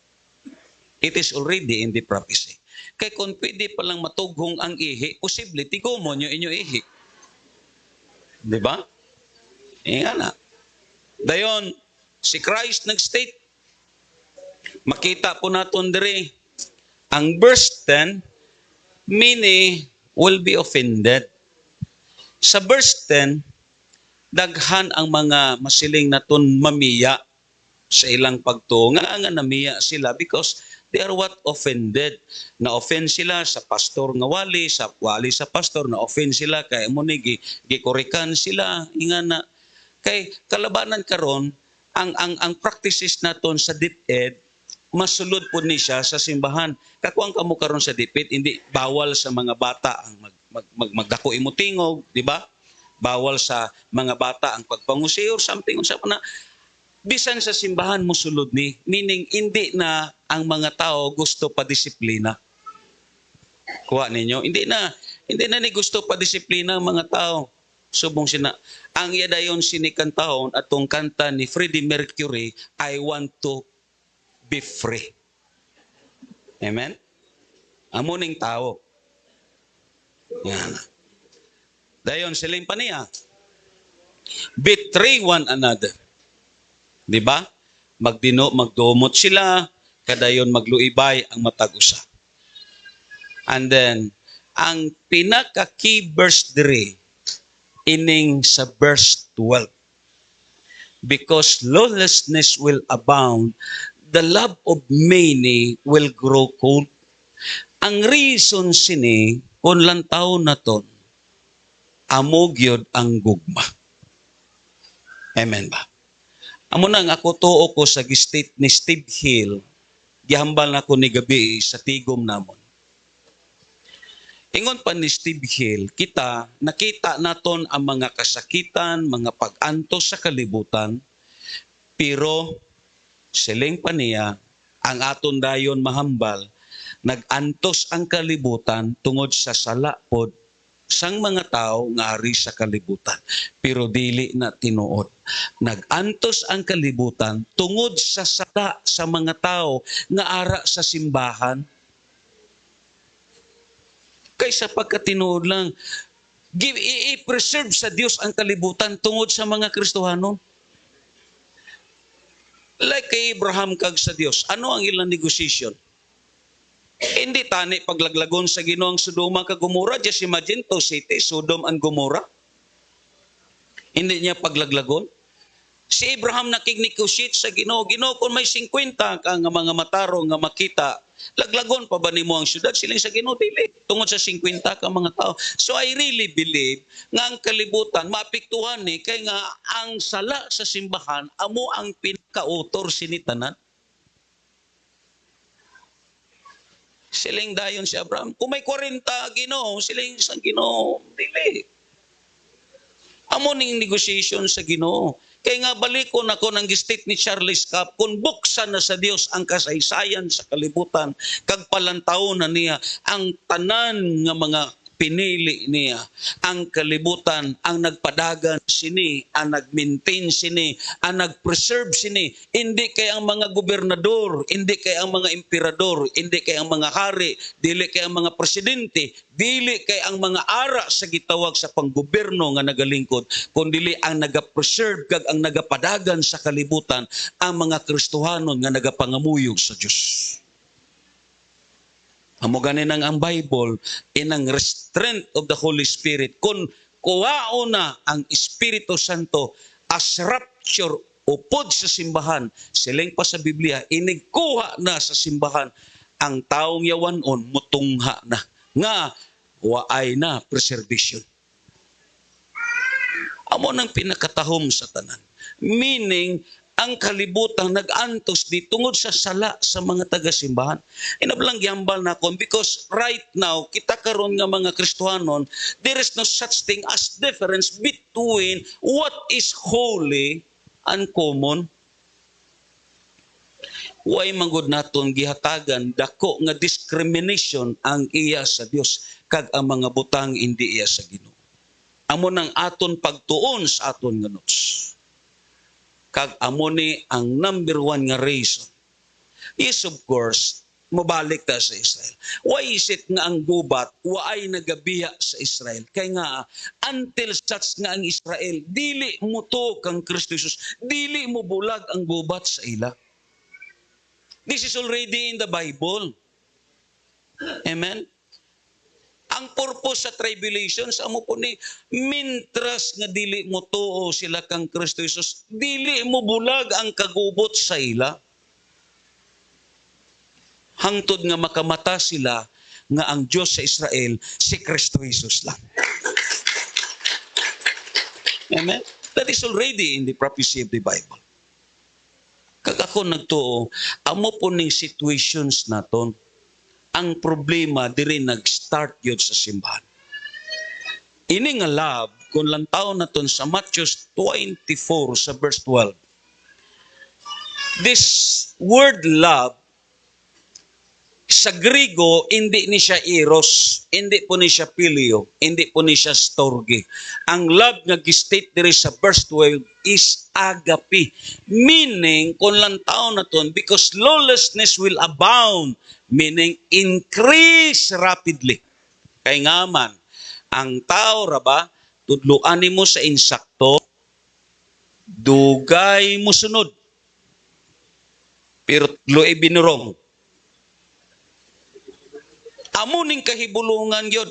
It is already in the prophecy. Kay kung pwede palang matugong ang ihi, posible tigumon nyo inyo ihi. Di ba? Nga na. Dayon, si Christ nag-state, makita po natin diri, ang verse 10, many will be offended. Sa verse 10, daghan ang mga masiling naton mamiya sa ilang pagtuo. Nga namiya sila because they are what offended. Na-offend sila sa pastor nga wali sa pastor, na-offend sila kay mo ni gikorikan sila inga na kay kalabanan karon ang practices naton sa DepEd masulod po ni siya sa simbahan. Kakuang kamo karon sa DepEd, hindi bawal sa mga bata ang magdako imo tingog, di ba? Bawal sa mga bata ang pagpangusi or something unsa pa na. Bisan sa simbahan mo sulod ni, meaning hindi na ang mga tao gusto pa disiplina. Kuha ninyo, hindi na ni gusto pa disiplina ang mga tao. Subong sina ang iya dayon sinikantahon atong kanta ni Freddie Mercury, I want to be free. Amen? Amo ning tao. Yan. Dayon siling pa niya. Betray one another. Di ba? Magdumot sila, kadayon magluibay ang matag usa. And then, ang pinaka-key verse diri, ining sa verse 12. Because lawlessness will abound, the love of many will grow cold. Ang reason sini, kung lantaw na ton, amogyod ang gugma. Amen ba? Amo nang ako tuo ko sa state ni Steve Hill, gihambal na ko ni gabi sa tigom namon. Ingon pa ni Steve Hill, nakita naton ang mga kasakitan, mga pag-antos sa kalibutan, pero siling pa niya, ang aton dayon mahambal, nag-antos ang kalibutan tungod sa salapod sang mga tao nga ari sa kalibutan, pero dili na tinuod. Nag-antos ang kalibutan tungod sa sala sa mga tao nga ara sa simbahan. Kaysa pagkatinuod lang, i-preserve sa Dios ang kalibutan tungod sa mga Kristohanon. Like kay Abraham kag sa Dios, ano ang ilang negotiation? Hindi tani paglaglagon sa Ginoo ang Sodoma kag Gomora. Just imagine to city, Sodom and Gomora. Hindi niya paglaglagon. Si Abraham nakig-negotiate sa Ginoo. Ginoo, kung may 50 ka nga mga mataro nga makita, laglagon pa ba nimo ang syudad? Siling sa Ginoo, dili. Tungod sa 50 ka mga tao. So I really believe nga ang kalibutan, maapektuhan ni, kay nga ang sala sa simbahan, amo ang pinaka-author sinitanan. Siling dayon si Abraham. Kung may 40 Ginoo, siling sa Ginoo, dili. Amo ning negotiation sa Ginoo. Kaya nga balikon ako ng state ni Charles Cap, kung buksan na sa Dios ang kasaysayan sa kalibutan, kag palantaw na niya ang tanan nga mga pinili niya, ang kalibutan, ang nagpadagan sini, ang nag-maintain sini, ang nag-preserve sini, hindi kay ang mga gobernador, hindi kay ang mga emperador, hindi kay ang mga hari, dili kay ang mga presidente, dili kay ang mga ara sa gitawag sa panggobyerno nga nagalingkod, kundi ang nagapreserve kag ang nagapadagan sa kalibutan, ang mga Kristohanon nga nagapangamuyog sa Dios. Amo ganin ang Bible, inang restraint of the Holy Spirit. Kung kuwao na ang Espiritu Santo as rapture upod sa simbahan, siling pa sa Biblia, inigkuha na sa simbahan, ang taong yawanon mutungha na, nga waay na preservation. Amo nang pinakatahom sa tanan. Meaning, ang kalibutan nag-antos di tungod sa sala sa mga taga-simbahan. Inablang yambal na ako because right now, kita karon nga mga Kristohanon, there is no such thing as difference between what is holy and common. Way manggod naton gihatagan dako nga discrimination ang iya sa Dios kag ang mga butang hindi iya sa Ginoo. Amo nang aton pagtuon sa aton nga notes. Kag amo ni ang number one nga reason is of course mabalik ta sa Israel. Why is it nga ang gubat waay nagabiya sa Israel? Kay nga until such nga ang Israel dili mo to kang Kristo Jesus, dili mo bulag ang gubat sa ila. This is already in the Bible. Amen. Ang purpose sa tribulations, amo po ni, mintras nga dili mo tuo sila kang Kristo Jesus, dili mo bulag ang kagubot sa ila. Hangtod nga makamata sila nga ang Diyos sa Israel, si Kristo Jesus lang. Amen? That is already in the prophecy of the Bible. Kag ako nagtuo, amo po ning situations naton. Ang problema diri nag-start yun sa simbahan. Ini nga love, kung lantaw naton sa Matthew 24 sa verse 12. This word love, sa Griego, hindi ni siya eros, hindi po ni siya pilio, hindi po ni siya storge. Ang love nga gistate diri sa verse 12 is agape. Meaning, kung lantaw naton, because lawlessness will abound, meaning increase rapidly. Kay nga man, ang tao raba, tudluan mo sa insakto, dugay mo sunod. Pero luay binurong. Amo ning kahibulungan yun.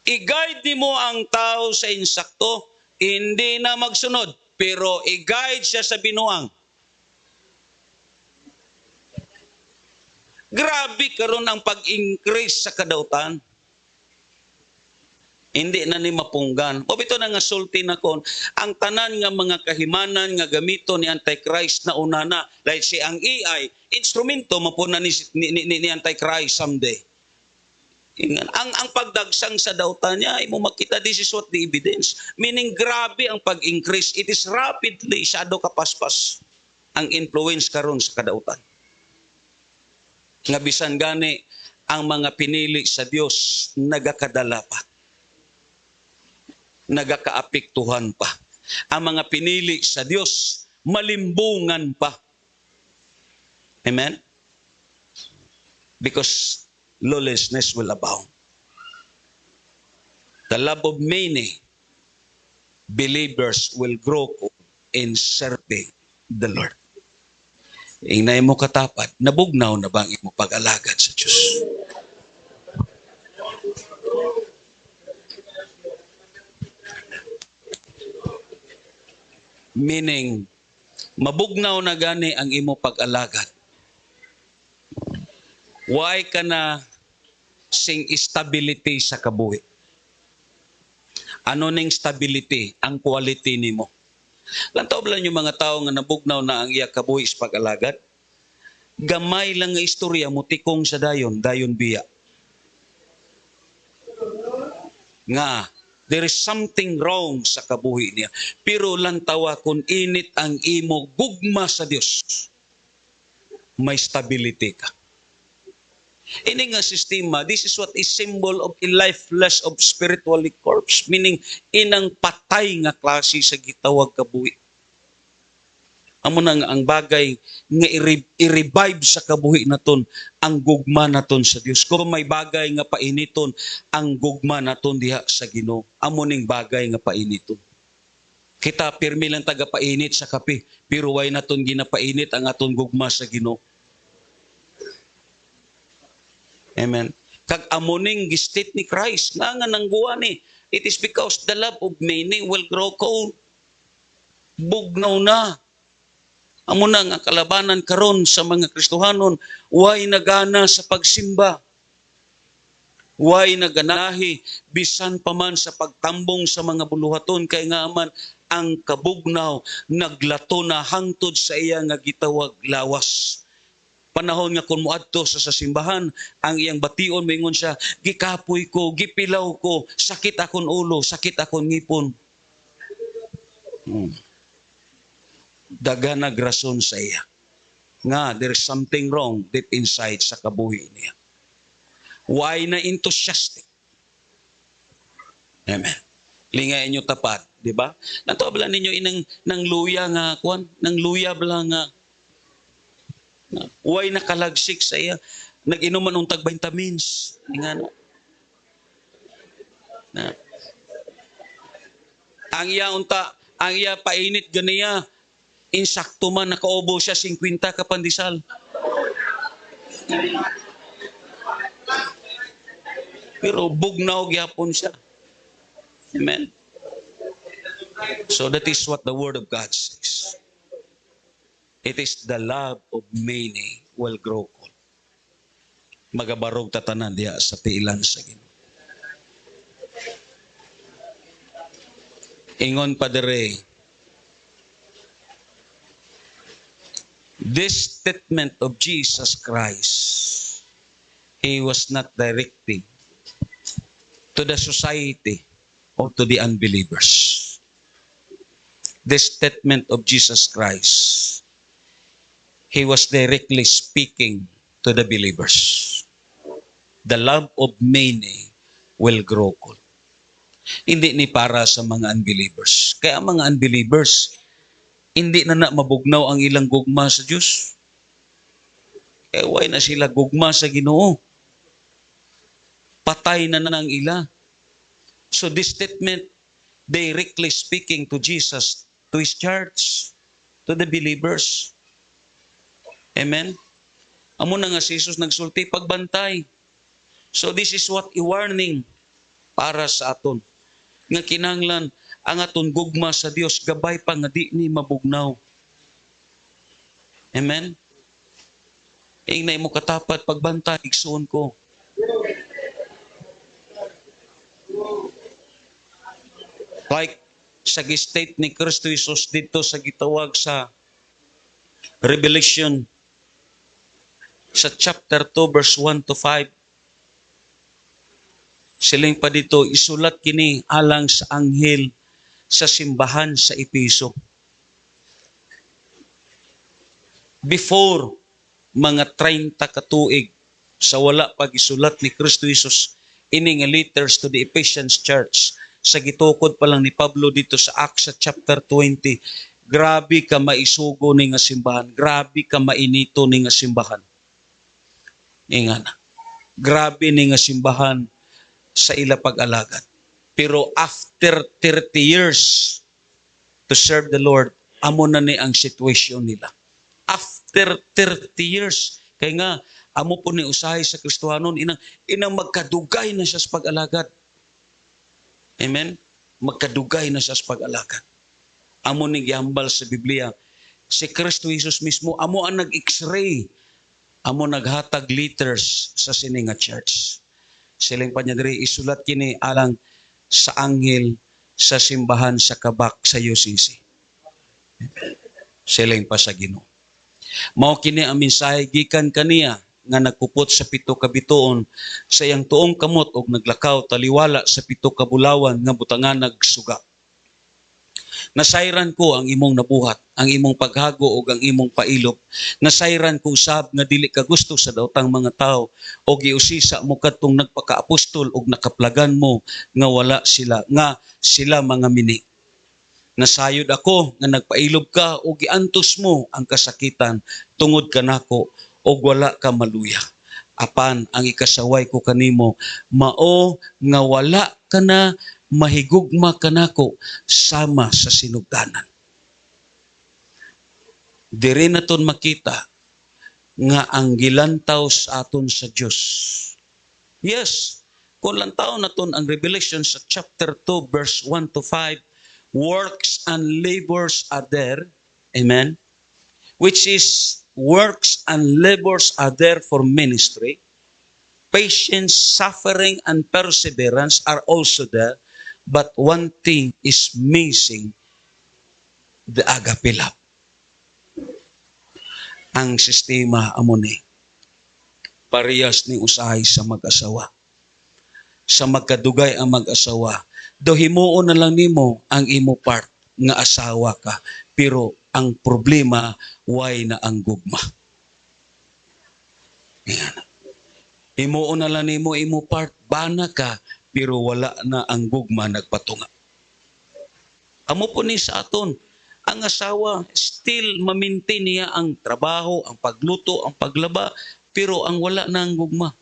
I-guide mo ang tao sa insakto, hindi na magsunod, pero i-guide siya sa binuang. Grabe karon ang pag-increase sa kadautan. Hindi na ni mapunggan. O bito na nga sulti na kon, ang tanan nga mga kahimanan nga gamito ni Antichrist na una na, like si ang AI, instrumento mapuna ni Antichrist someday. Ang pagdagsang sa dautan niya, mo makita, this is what the evidence. Meaning grabe ang pag-increase. It is rapidly, shadow kapaspas ang influence karon sa kadautan. Nga bisan gani, ang mga pinili sa Dios nagakadala pa. Nagakaapektuhan pa. Ang mga pinili sa Dios malimbungan pa. Amen? Because lawlessness will abound. The love of many believers will grow in serving the Lord. Ingnay mo katapat, nabugnaw na bang imo pag-alagad sa Diyos? Meaning, mabugnaw na gani ang imo pag-alagad. Why ka na sing stability sa kabuhi? Ano ning stability? Ang quality nimo. Lantaw lang yung mga tao nga nabugnaw na ang iya kabuhi sa pag-alagad. Gamay lang nga istorya mo tikong sa dayon biya. Nga, there is something wrong sa kabuhi niya. Pero lantawa kung init ang imo gugma sa Dios, may stability ka. Ini nga sistema, this is what is symbol of a lifeless of spiritually corpse, meaning inang patay nga klase sa gitawag kabuhi. Amo na nga ang bagay nga i-revive sa kabuhi naton ang gugma naton sa Dios. Kung may bagay nga painiton ang gugma naton diha sa Ginoo, amo ning bagay nga painiton. Kita pirmi lang taga painit sa kape, pero way naton ginapainit ang aton gugma sa Ginoo. Amen. Kag amuning gistate ni Christ nga nangguwa ni, it is because the love of many will grow cold. Bugnaw na. Amo na nga kalabanan karon sa mga Kristohanon, way nagana sa pagsimba. Way naganahi bisan pa man sa pagtambong sa mga buluhaton kay nga man ang kabugnaw naglato na hangtod sa iya nga gitawag lawas. Panahon nga kun moadto sa simbahan, ang iyang bation moingon siya, gikapoy ko, gipilaw ko, sakit akon ulo, sakit akon ngipon. Daga nagrason sa iya nga there's something wrong deep inside sa kabuhi niya. Why na enthusiastic? Amen. Lingay inyo tapat, di ba? Nato bala ninyo inang nang luya nga kuan, nang luya bala nga why nakalagsik sa iya, nag-inom man og tag vitamins, ingano. Na ang iya painit ganiya, insakto man nakaubo siya 50 ka pandesal. Pero bugnaw gyapon siya. Amen. So that is what the Word of God says. It is the love of many will grow cold. Magabarog tatanan diya sa tiilan sa Ginoo. Ingon pa dere, this statement of Jesus Christ, He was not directing to the society or to the unbelievers. This statement of Jesus Christ, He was directly speaking to the believers. The love of many will grow cold. Hindi ni para sa mga unbelievers. Kaya ang mga unbelievers, hindi na mabugnaw ang ilang gugma sa Diyos. Kaya why na sila gugma sa Ginoo? Patay na ang ila. So this statement, directly speaking to Jesus, to His church, to the believers. Amen? Amo na nga si Jesus nagsulti, pagbantay. So this is what i-warning para sa aton. Nga kinahanglan ang aton gugma sa Dios gabay pa nga di ni mabugnaw. Amen? Ingnay mo katapat pagbantay, igsuon ko. Like sa state ni Kristo Jesus dito sa gitawag sa Revelation sa chapter 2 verse 1 to 5. Siling pa dito, isulat kini alang sa anghel sa simbahan sa Epeso. Before mga 30 katuig sa wala pag-isulat ni Kristo Jesus ini nga letters to the Ephesians church, sa gitukod pa lang ni Pablo dito sa Acts sa chapter 20, grabe ka maisugo ni nga simbahan, grabe ka mainito ni nga simbahan. Ingan, grabe ni nga simbahan sa ila pag-alagad. Pero after 30 years to serve the Lord, amo na ni ang situation nila. After 30 years, kaya nga, amo po ni usahay sa Kristohanon, inang magkadugay na siya sa pag-alagad. Amen? Magkadugay na siya sa pag-alagad. Amo ni gihambal sa Biblia. Si Kristo Jesus mismo, amo ang nag-x-ray. Amo naghatag letters sa sininga church. Siling pa niya diri, isulat kini alang sa anghel sa simbahan sa Kabak sa UCC. Siling pa sa Ginoo. Mao kini ang mensahe gikan kaniya nga nagkupot sa 7 ka bituon sa iyang tuong kamot og naglakaw taliwala sa 7 ka bulawan nga butangan nagsuga. Nasayran ko ang imong nabuhat, ang imong paghago o ang imong pailop. Nasayran ko usab nga dili ka gusto sa daotang mga tao o giusisa mo kadtong nagpakaapostol og nakaplagan mo nga wala sila, nga sila mga mini. Nasayod ako nga nagpailob ka o giantos mo ang kasakitan tungod kanako og wala ka maluya. Apan ang ikasaway ko kanimo mao nga wala ka na mahigugma kanako sama sa sinugdanan. Diri naton makita nga ang gilantaw sa aton sa Dios. Yes, kung lantaw naton ang Revelation sa chapter 2 verse 1 to 5, works and labors are there. Amen. Which is works and labors are there for ministry. Patience, suffering, and perseverance are also there. But one thing is missing, the agape love. Ang sistema amo ni parehas ni usahay sa mag-asawa. Sa magkadugay ang mag-asawa, do himuon na lang nimo ang imo part nga asawa ka, pero ang problema why na ang gugma. Yan. Himuon na lang nimo imo part, bana ka, pero wala na ang gugma nagpatunga. Amo po ni sa aton, ang asawa still mamintain niya ang trabaho, ang pagluto, ang paglaba, pero ang wala na ang gugma.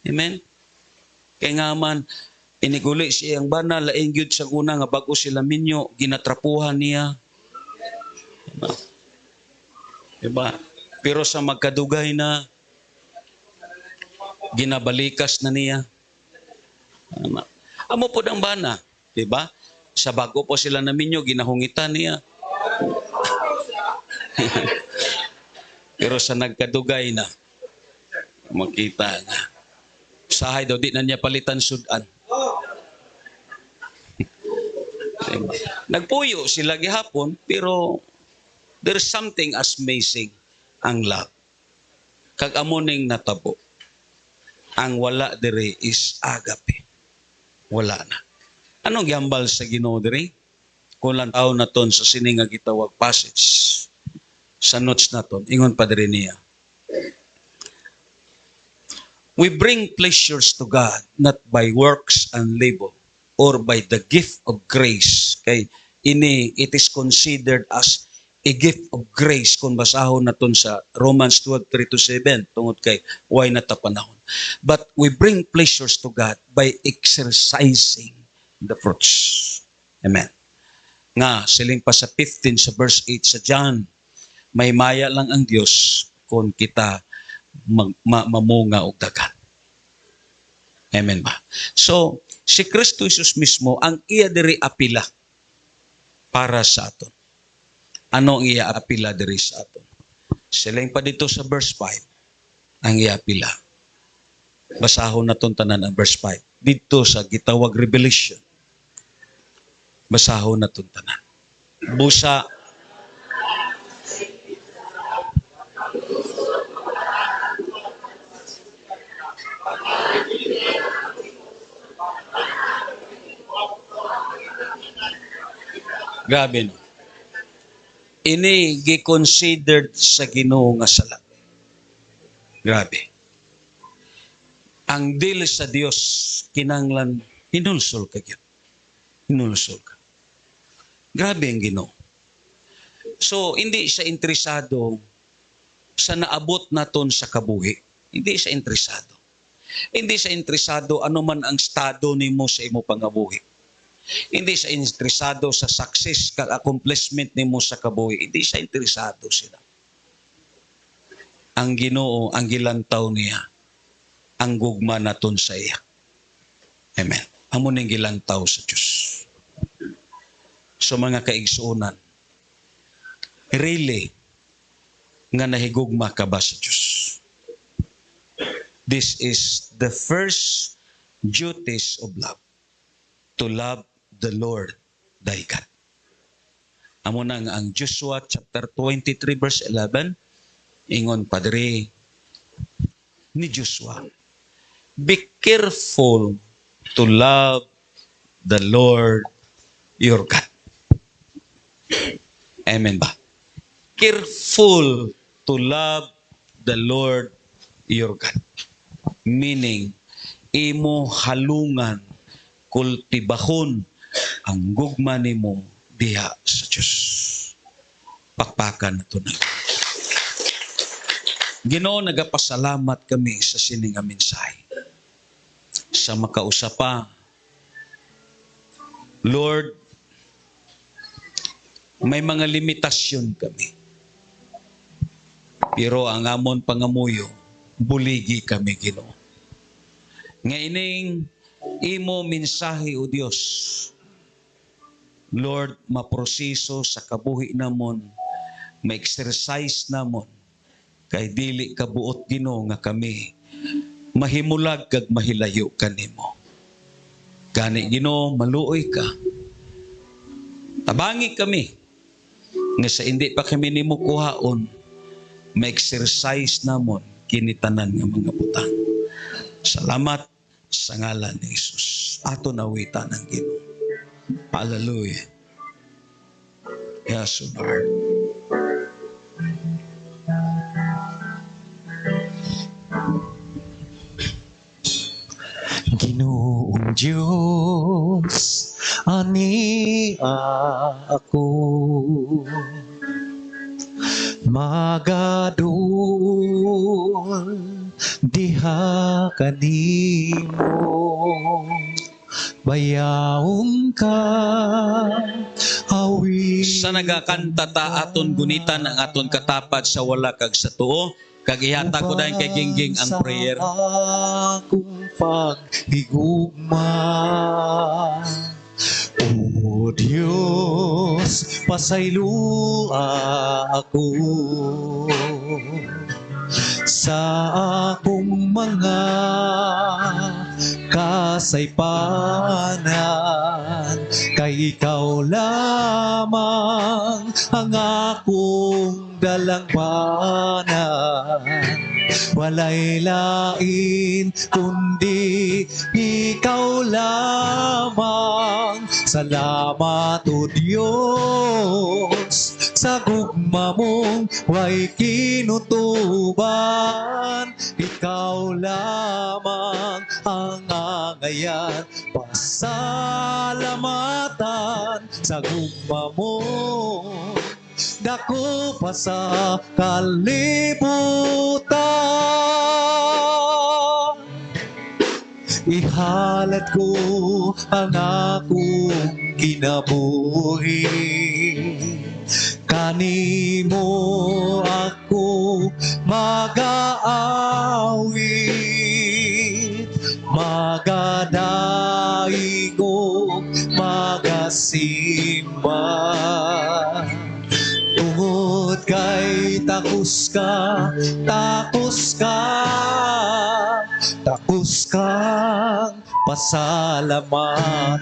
Amen? Kaya nga man, iniguli siya ang bana, laing gyud sa una nga bago sila minyo, ginatrapuhan niya. Diba? Pero sa magkadugay na, ginabalikas na niya. Amo po ang bana, diba? Sa bago po sila na minyo, ginahungitan niya. Pero sa nagkadugay na, makita na. Sahay daw, di na niya palitan sudan. Nagpuyo sila gihapon, pero there's something as amazing ang love. Kag amoning natabo. Ang wala dire is agape. Wala na. Anong gihambal sa Ginoo dire? Kulang taon na ton sa sini nga gitawag passage. Sa notes na ton, ingon pa dire niya. We bring pleasures to God not by works and labor or by the gift of grace. Kay ini it is considered as a gift of grace kung basahon naton sa Romans 12:3-7 tungod kay why natapanahon. But we bring pleasures to God by exercising the fruits. Amen. Nga siling pa sa 15 sa verse 8 sa John, may maya lang ang Dios kung kita mamunga og dagan. Amen ba? So, si Kristo Jesus mismo ang iya diri apila para sa aton. Ano ang iya apila diri sa aton? Siling pa dito sa verse 5 ang iya apila. Basahon naton tanan ang verse 5. Dito sa gitawag Revelation. Basahon naton tanan. Busa grabe no. Ini gi-considered sa Ginoo nga sala. Grabe. Ang dili sa Dios kinanglan hinulsol ka gyud. Hinulsol ka. Grabe ang Ginoo. So hindi siya interesado sa naabot naton sa kabuhi. Hindi siya interesado. Hindi siya interesado ano man ang estado nimo sa imo pangabuhi. Hindi siya interesado sa success, accomplishment nimo sa kabuhi. Hindi siya interesado sila. Ang Ginoo, ang gilantaw niya, ang gugma naton sa iya. Amen. Amo ning gilantaw sa Dios. So mga kaigsuonan, really, nga nahigugma ka ba sa Dios? This is the first duties of love. To love the Lord thy God. Amo na nga ang Joshua chapter 23 verse 11, ingon padre ni Joshua, be careful to love the Lord your God. Amen ba? Careful to love the Lord your God. Meaning, imo halungan, kultibahon ang gugma nimo diha sa Dios. Pakpakan nato na. Ginoo, nagapasalamat kami sa sining nga mensahe. Sa makausapa, Lord, may mga limitasyon kami. Pero ang amon pangamuyo, buligi kami, Ginoo. Nga ining imo mensahe o Dios Lord, maproseso sa kabuhi namon, ma-exercise namon, kay dili kabuot Ginoo nga kami mahimulag kag mahilayo kanimo. Gani Ginoo, maluoy ka. Tabangi kami nga sa hindi pa kami nimo kuhaon, ma-exercise namon kini tanan nga mga butang. Salamat sa ngalan ni Jesus. Ato nawitan ang Ginoo. Hallelujah. Yes, Lord. Ginoong Diyos, ani ako magadul diha kanimo, bayaong ka awi. Sa nagakanta ta aton gunitan ang aton katapat sa wala kag sa tuo, kag ihata ko dahil kay Gingging ang prayer. Sa akong paghigugma, O Diyos, pasaylua ako sa akong mga kasaypanan, kay ikaw lamang ang akong dalangpanan. Walay lain kundi ikaw lamang. Salamat o Diyos sa gugma mong way kinutuban. Ikaw lamang ang angayan, pasalamatan sa gugma mo. Dako pa sa kalibutan, ihalad ko ang akong kinabuhi. Kanimo ako mag-aawit, magadaigog, magasimba. Tungod kay takos ka, takos kang pasalamatan.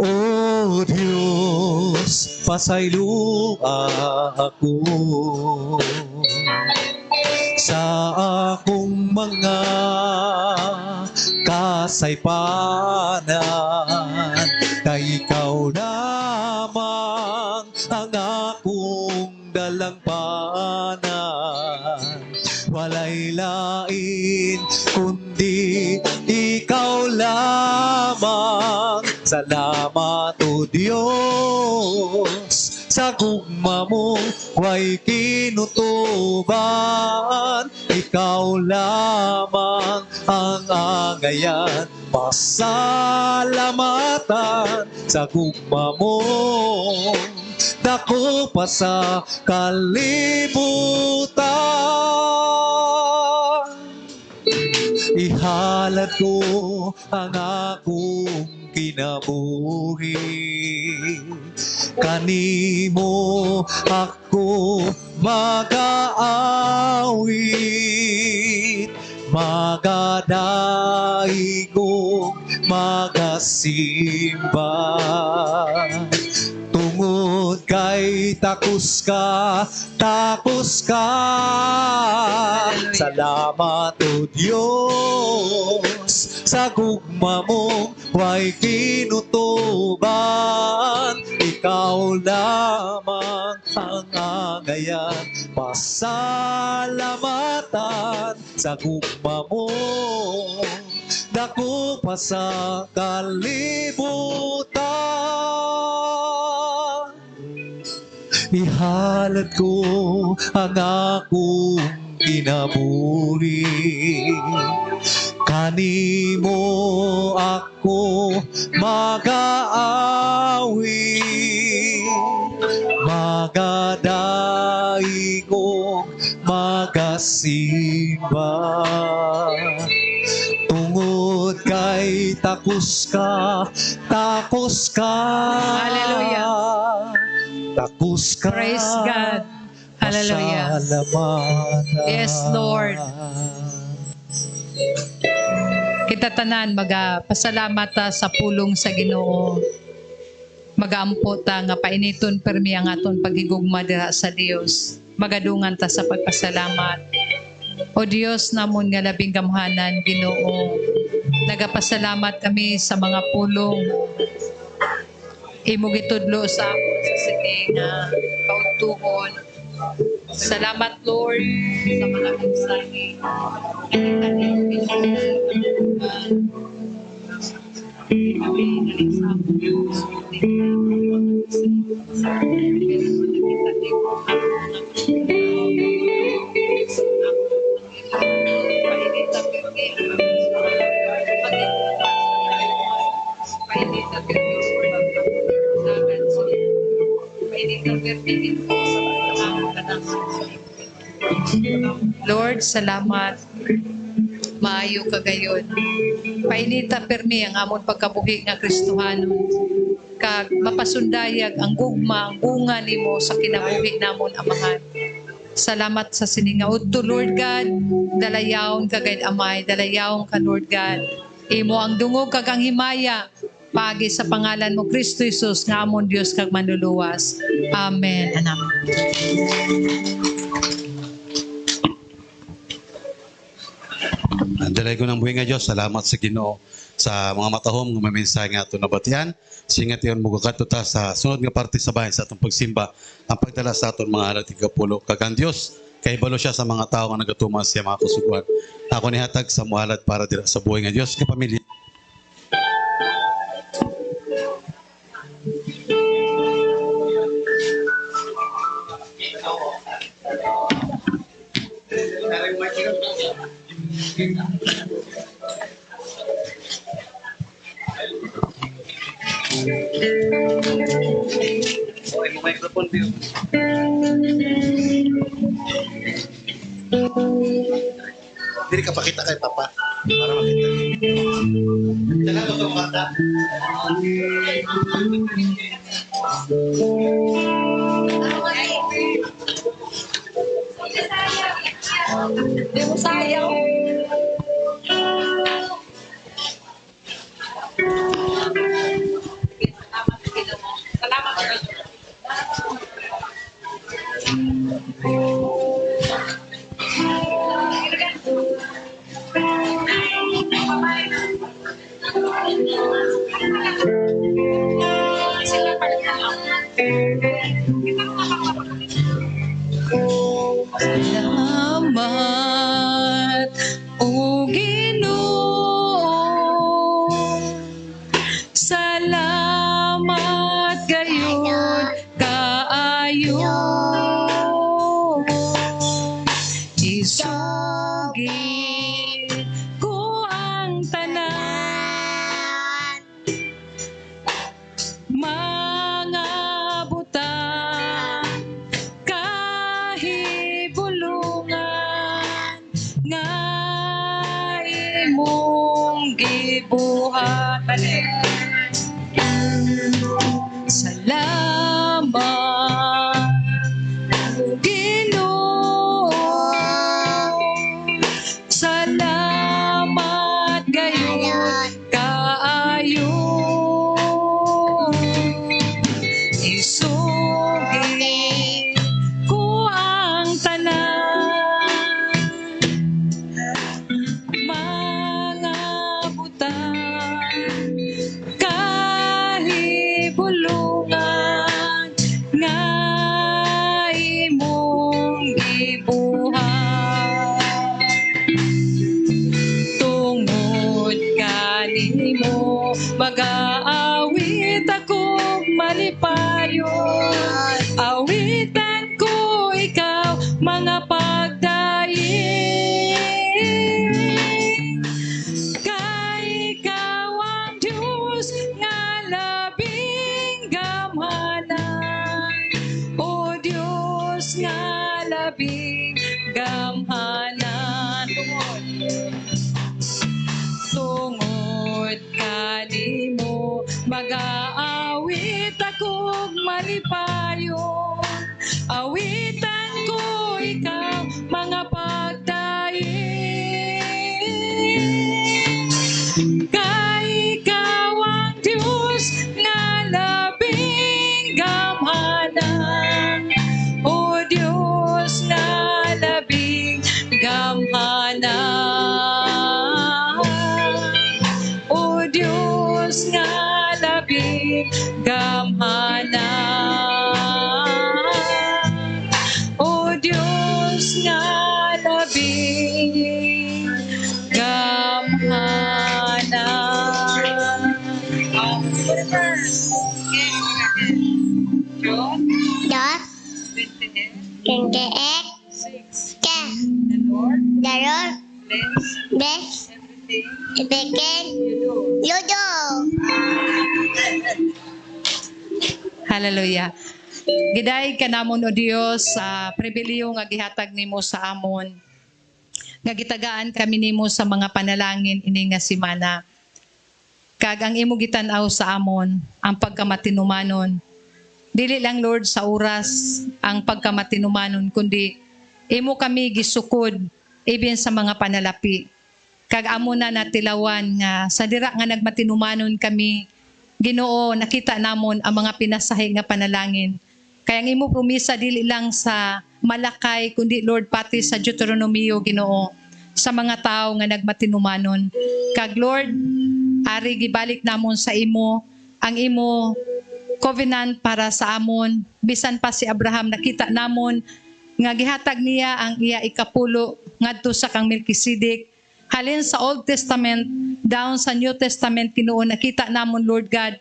O Diyos, pasaylua ako sa akong mga kasaypanan, kay ikaw lamang ang akong dalangpanan. Walay lain kundi ikaw lamang. Salamat o Diyos sa gugma mong way kinutuban. Ikaw lamang ang angayan, pasalamatan sa gugma mo. Dako pa sa kalibutan, ihalad ko ang akong kinabuhi. Kanimo ako mag-aawit, magadaigog, magasimba. Tungod kay takos ka, salamat o Diyos sa gugma mong way kinutuban. Ikaw lamang ang angayan, pasalamatan sa gugma mo. Dako pa sa kalibutan, ihalad ko ang akong kinabuhi. kanimo ako mag-aawi, magadaigong magasimba. Tungod kay takos ka, Hallelujah. takos ka. Praise God. Hallelujah. Pasalamatan. Yes, Lord. Kita tanan pasalamat ta sa pulong sa Ginoo. Magaampo ta nga painiton permi ang aton pagigugma dira sa Dios. Magadungan ta sa pagpasalamat. O Dios namon nga labing gamhanan, Ginoo. Nagapasalamat kami sa mga pulong imo gitudlo sa akon sa sining kautuhon. Salamat, Lord, sa mga mensahe. Lord, salamat. Maayo ka gayon. Painita permi ang amon pagkabuhi nga Kristohanon. Kag mapasundayag ang gugma, ang bunga nimo sa kinabuhi namon amahan. Salamat sa siningaud to Lord God. Dalayawon ka gayud amay, dalayawon ka Lord God. Imo ang dungog kag ang himaya. Pagi sa pangalan mo Kristo Jesus nga amon Dios kag manluluwas. Amen. Anak. Andalay ko ng buhay nga Diyos, salamat sa Ginoo sa mga matahom nga mamensahe nga ato nabatian. Singat yon mugakat ta sa sunod nga parte sa bahay sa atong pagsimba ang pagdala sa aton mga alat ikapulo. Kagang Diyos, kay balo siya sa mga tao nga nagatuman siya mga kasuguan. Ako ni hatag sa muhalat para dira sa buhay nga Diyos nga pamilya. Dili ka pakita kay Papa para makita. Saka to mata. Di mo sayaw. Salamat. Salamat, O Ginoo. Salamat gayon kaayo. Isugid ko ang tanan, mga butang kahibulungan nga imong gibuhatan. Salamat, O Ginoo. Salamat gayon kaayo. Isugid ko ang tanan, mga butang kahibulungan nga imong gibuhat. Tungod kanimo mag-aawit ako malipayon. Awitan ko ikaw mga pagdaing. Mag-aawit akong malipayon, awitan ko ikaw mga pagdaing. Kay ikaw ang Diyos nga labing gamhanan, o Diyos nga labing gamhanan, o Diyos nga labing gamhanan, o Diyos nga labing gamhanan. Dot, kenkeek, ke, daror, bes, ibeken, yudo. Hallelujah. Giday ka namon o Dios sa pribiliyo nga gihatag nimo sa amon. Nga gitagaan kami nimo sa mga panalangin ini nga semana. Kag ang imo gitan-aw sa amon ang pagkamatinumanon. Dili lang Lord sa oras ang pagkamatinumanon kundi imo kami gisukod even sa mga panalapi. Kag amo na natilawan nga sa dira nga nagmatinumanon kami, Ginoo, nakita namon ang mga pinasahi nga panalangin. Kaya ang imo promisa dili lang sa Malakay kundi Lord pati sa Deuteronomio, Ginoo, sa mga tao nga nagmatinumanon. Kag Lord, ari gibalik namon sa imo ang imo covenant para sa amon. Bisan pa si Abraham nakita namon nga gihatag niya ang iya ikapulo ngadto sa kang Melkisedek. Halin sa Old Testament, down sa New Testament, Ginoo, nakita namon, Lord God,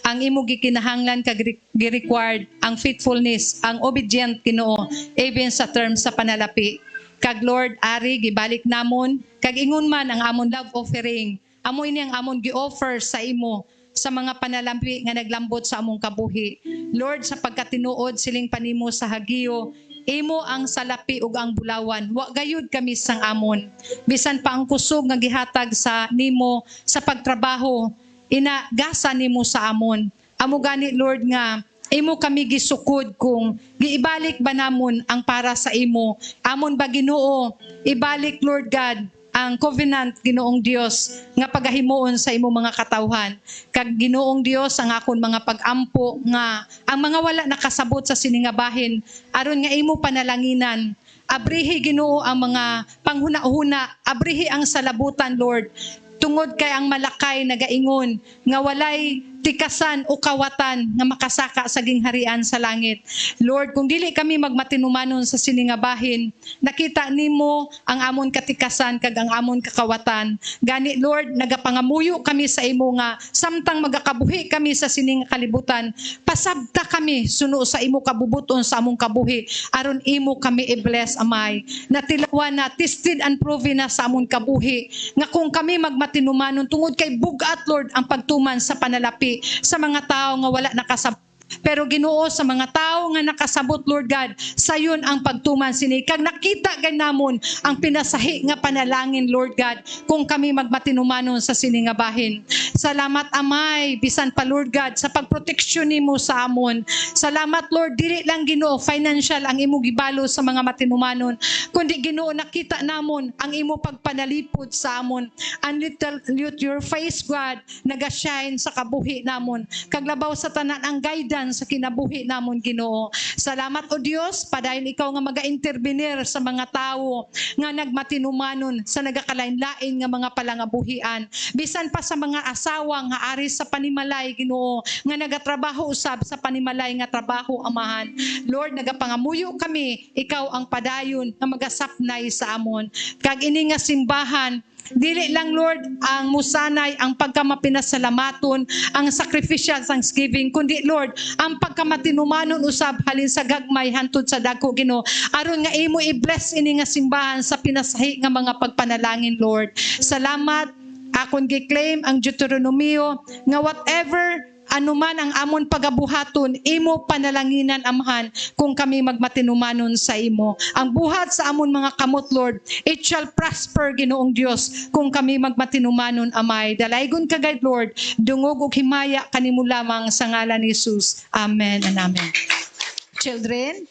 ang imo gikinahanglan kag gi-required, ang faithfulness, ang obedient, Ginoo, even sa terms sa panalapi. Kag Lord, ari, gibalik namon, kag ingon man ang amon love offering, amo ini ang amon gi-offer sa imo, sa mga panalampi nga naglambot sa among kabuhi. Lord, sa pagkatinuod siling panimo sa hagiyo, imo ang salapi ug ang bulawan. Wa gayud kami sang amon. Bisan pa ang kusog nga gihatag sa nimo sa pagtrabaho, inagasa nimo sa amon. Amo gani Lord nga imo kami gisukod kung giibalik ba namon ang para sa imo. Amon ba Ginoo, ibalik Lord God ang covenant, Ginoong Dios, nga pagahimuon sa imo mga katawhan. Kag Ginoong Dios, ang akon mga pag-ampo nga ang mga wala nakasabot sa siningabahin aron nga imo panalanginan. Abrihi Ginoo ang mga panghuna-huna, abrihi ang salabutan Lord. Tungod kay ang Malakay nagaingon nga walay tikasan o kawatan nga makasaka sa gingharian sa langit. Lord, kung dili kami magmatinumanon sa siningabahin, nakita nimo ang amon katikasan kag ang amon kakawatan. Gani Lord, nagapangamuyo kami sa imo nga samtang magakabuhi kami sa sining kalibutan, pasabta kami suno sa imo kabubuton sa among kabuhi aron imo kami i-bless amay. Natilawan na, tested and proven na sa among kabuhi nga kung kami magmatinumanon tungod kay bugat Lord ang pagtuman sa panalapi sa mga tao nga wala nakasabot. Pero Ginoo, sa mga tao nga nakasabot Lord God, sayon ang pagtuman sini. Kag nakita gay namon ang pinasahi nga panalangin Lord God kung kami magmatinumanon sa sini nga bahin. Salamat Amay, bisan pa Lord God sa pagproteksyon nimo sa amon. Salamat Lord, dili lang Ginoo financial ang imo gibalo sa mga matinumanon, kundi Ginoo nakita namon ang imo pagpanalipod sa amon. And little your face God naga-shine sa kabuhi namon. Kag labaw sa tanan ang guidance sa kinabuhi namon Ginoo. Salamat o Dios, padayon ikaw nga maga-intervenir sa mga tao nga nagmatinumanon sa nagakalain-lain nga mga palangabuhian. Bisan pa sa mga asawa nga ari sa panimalay Ginoo, nga nagatrabaho usab sa panimalay nga trabaho amahan. Lord, nagapangamuyo kami, ikaw ang padayon nga magasapnay sa amon. Kag ini nga simbahan, dili lang Lord ang musanay ang pagkamapinasalamaton, ang sacrificial thanksgiving, kundi Lord ang pagkamatinumanon usab halin sa gagmay hantud sa dako Ginoo aron nga imo i-bless ini nga simbahan sa pinasahi nga mga pagpanalangin Lord. Salamat, akon gi-claim ang Deuteronomio nga whatever anuman ang amon pagabuhaton, imo panalanginan amhan, kung kami magmatinumanon sa imo. Ang buhat sa amon mga kamot, Lord, it shall prosper, Ginoong Dios, kung kami magmatinumanon, Amay. Dalaygon kagad, Lord, dungog ug himaya kanimo lamang sa ngalan ni Jesus. Amen and amen. Children,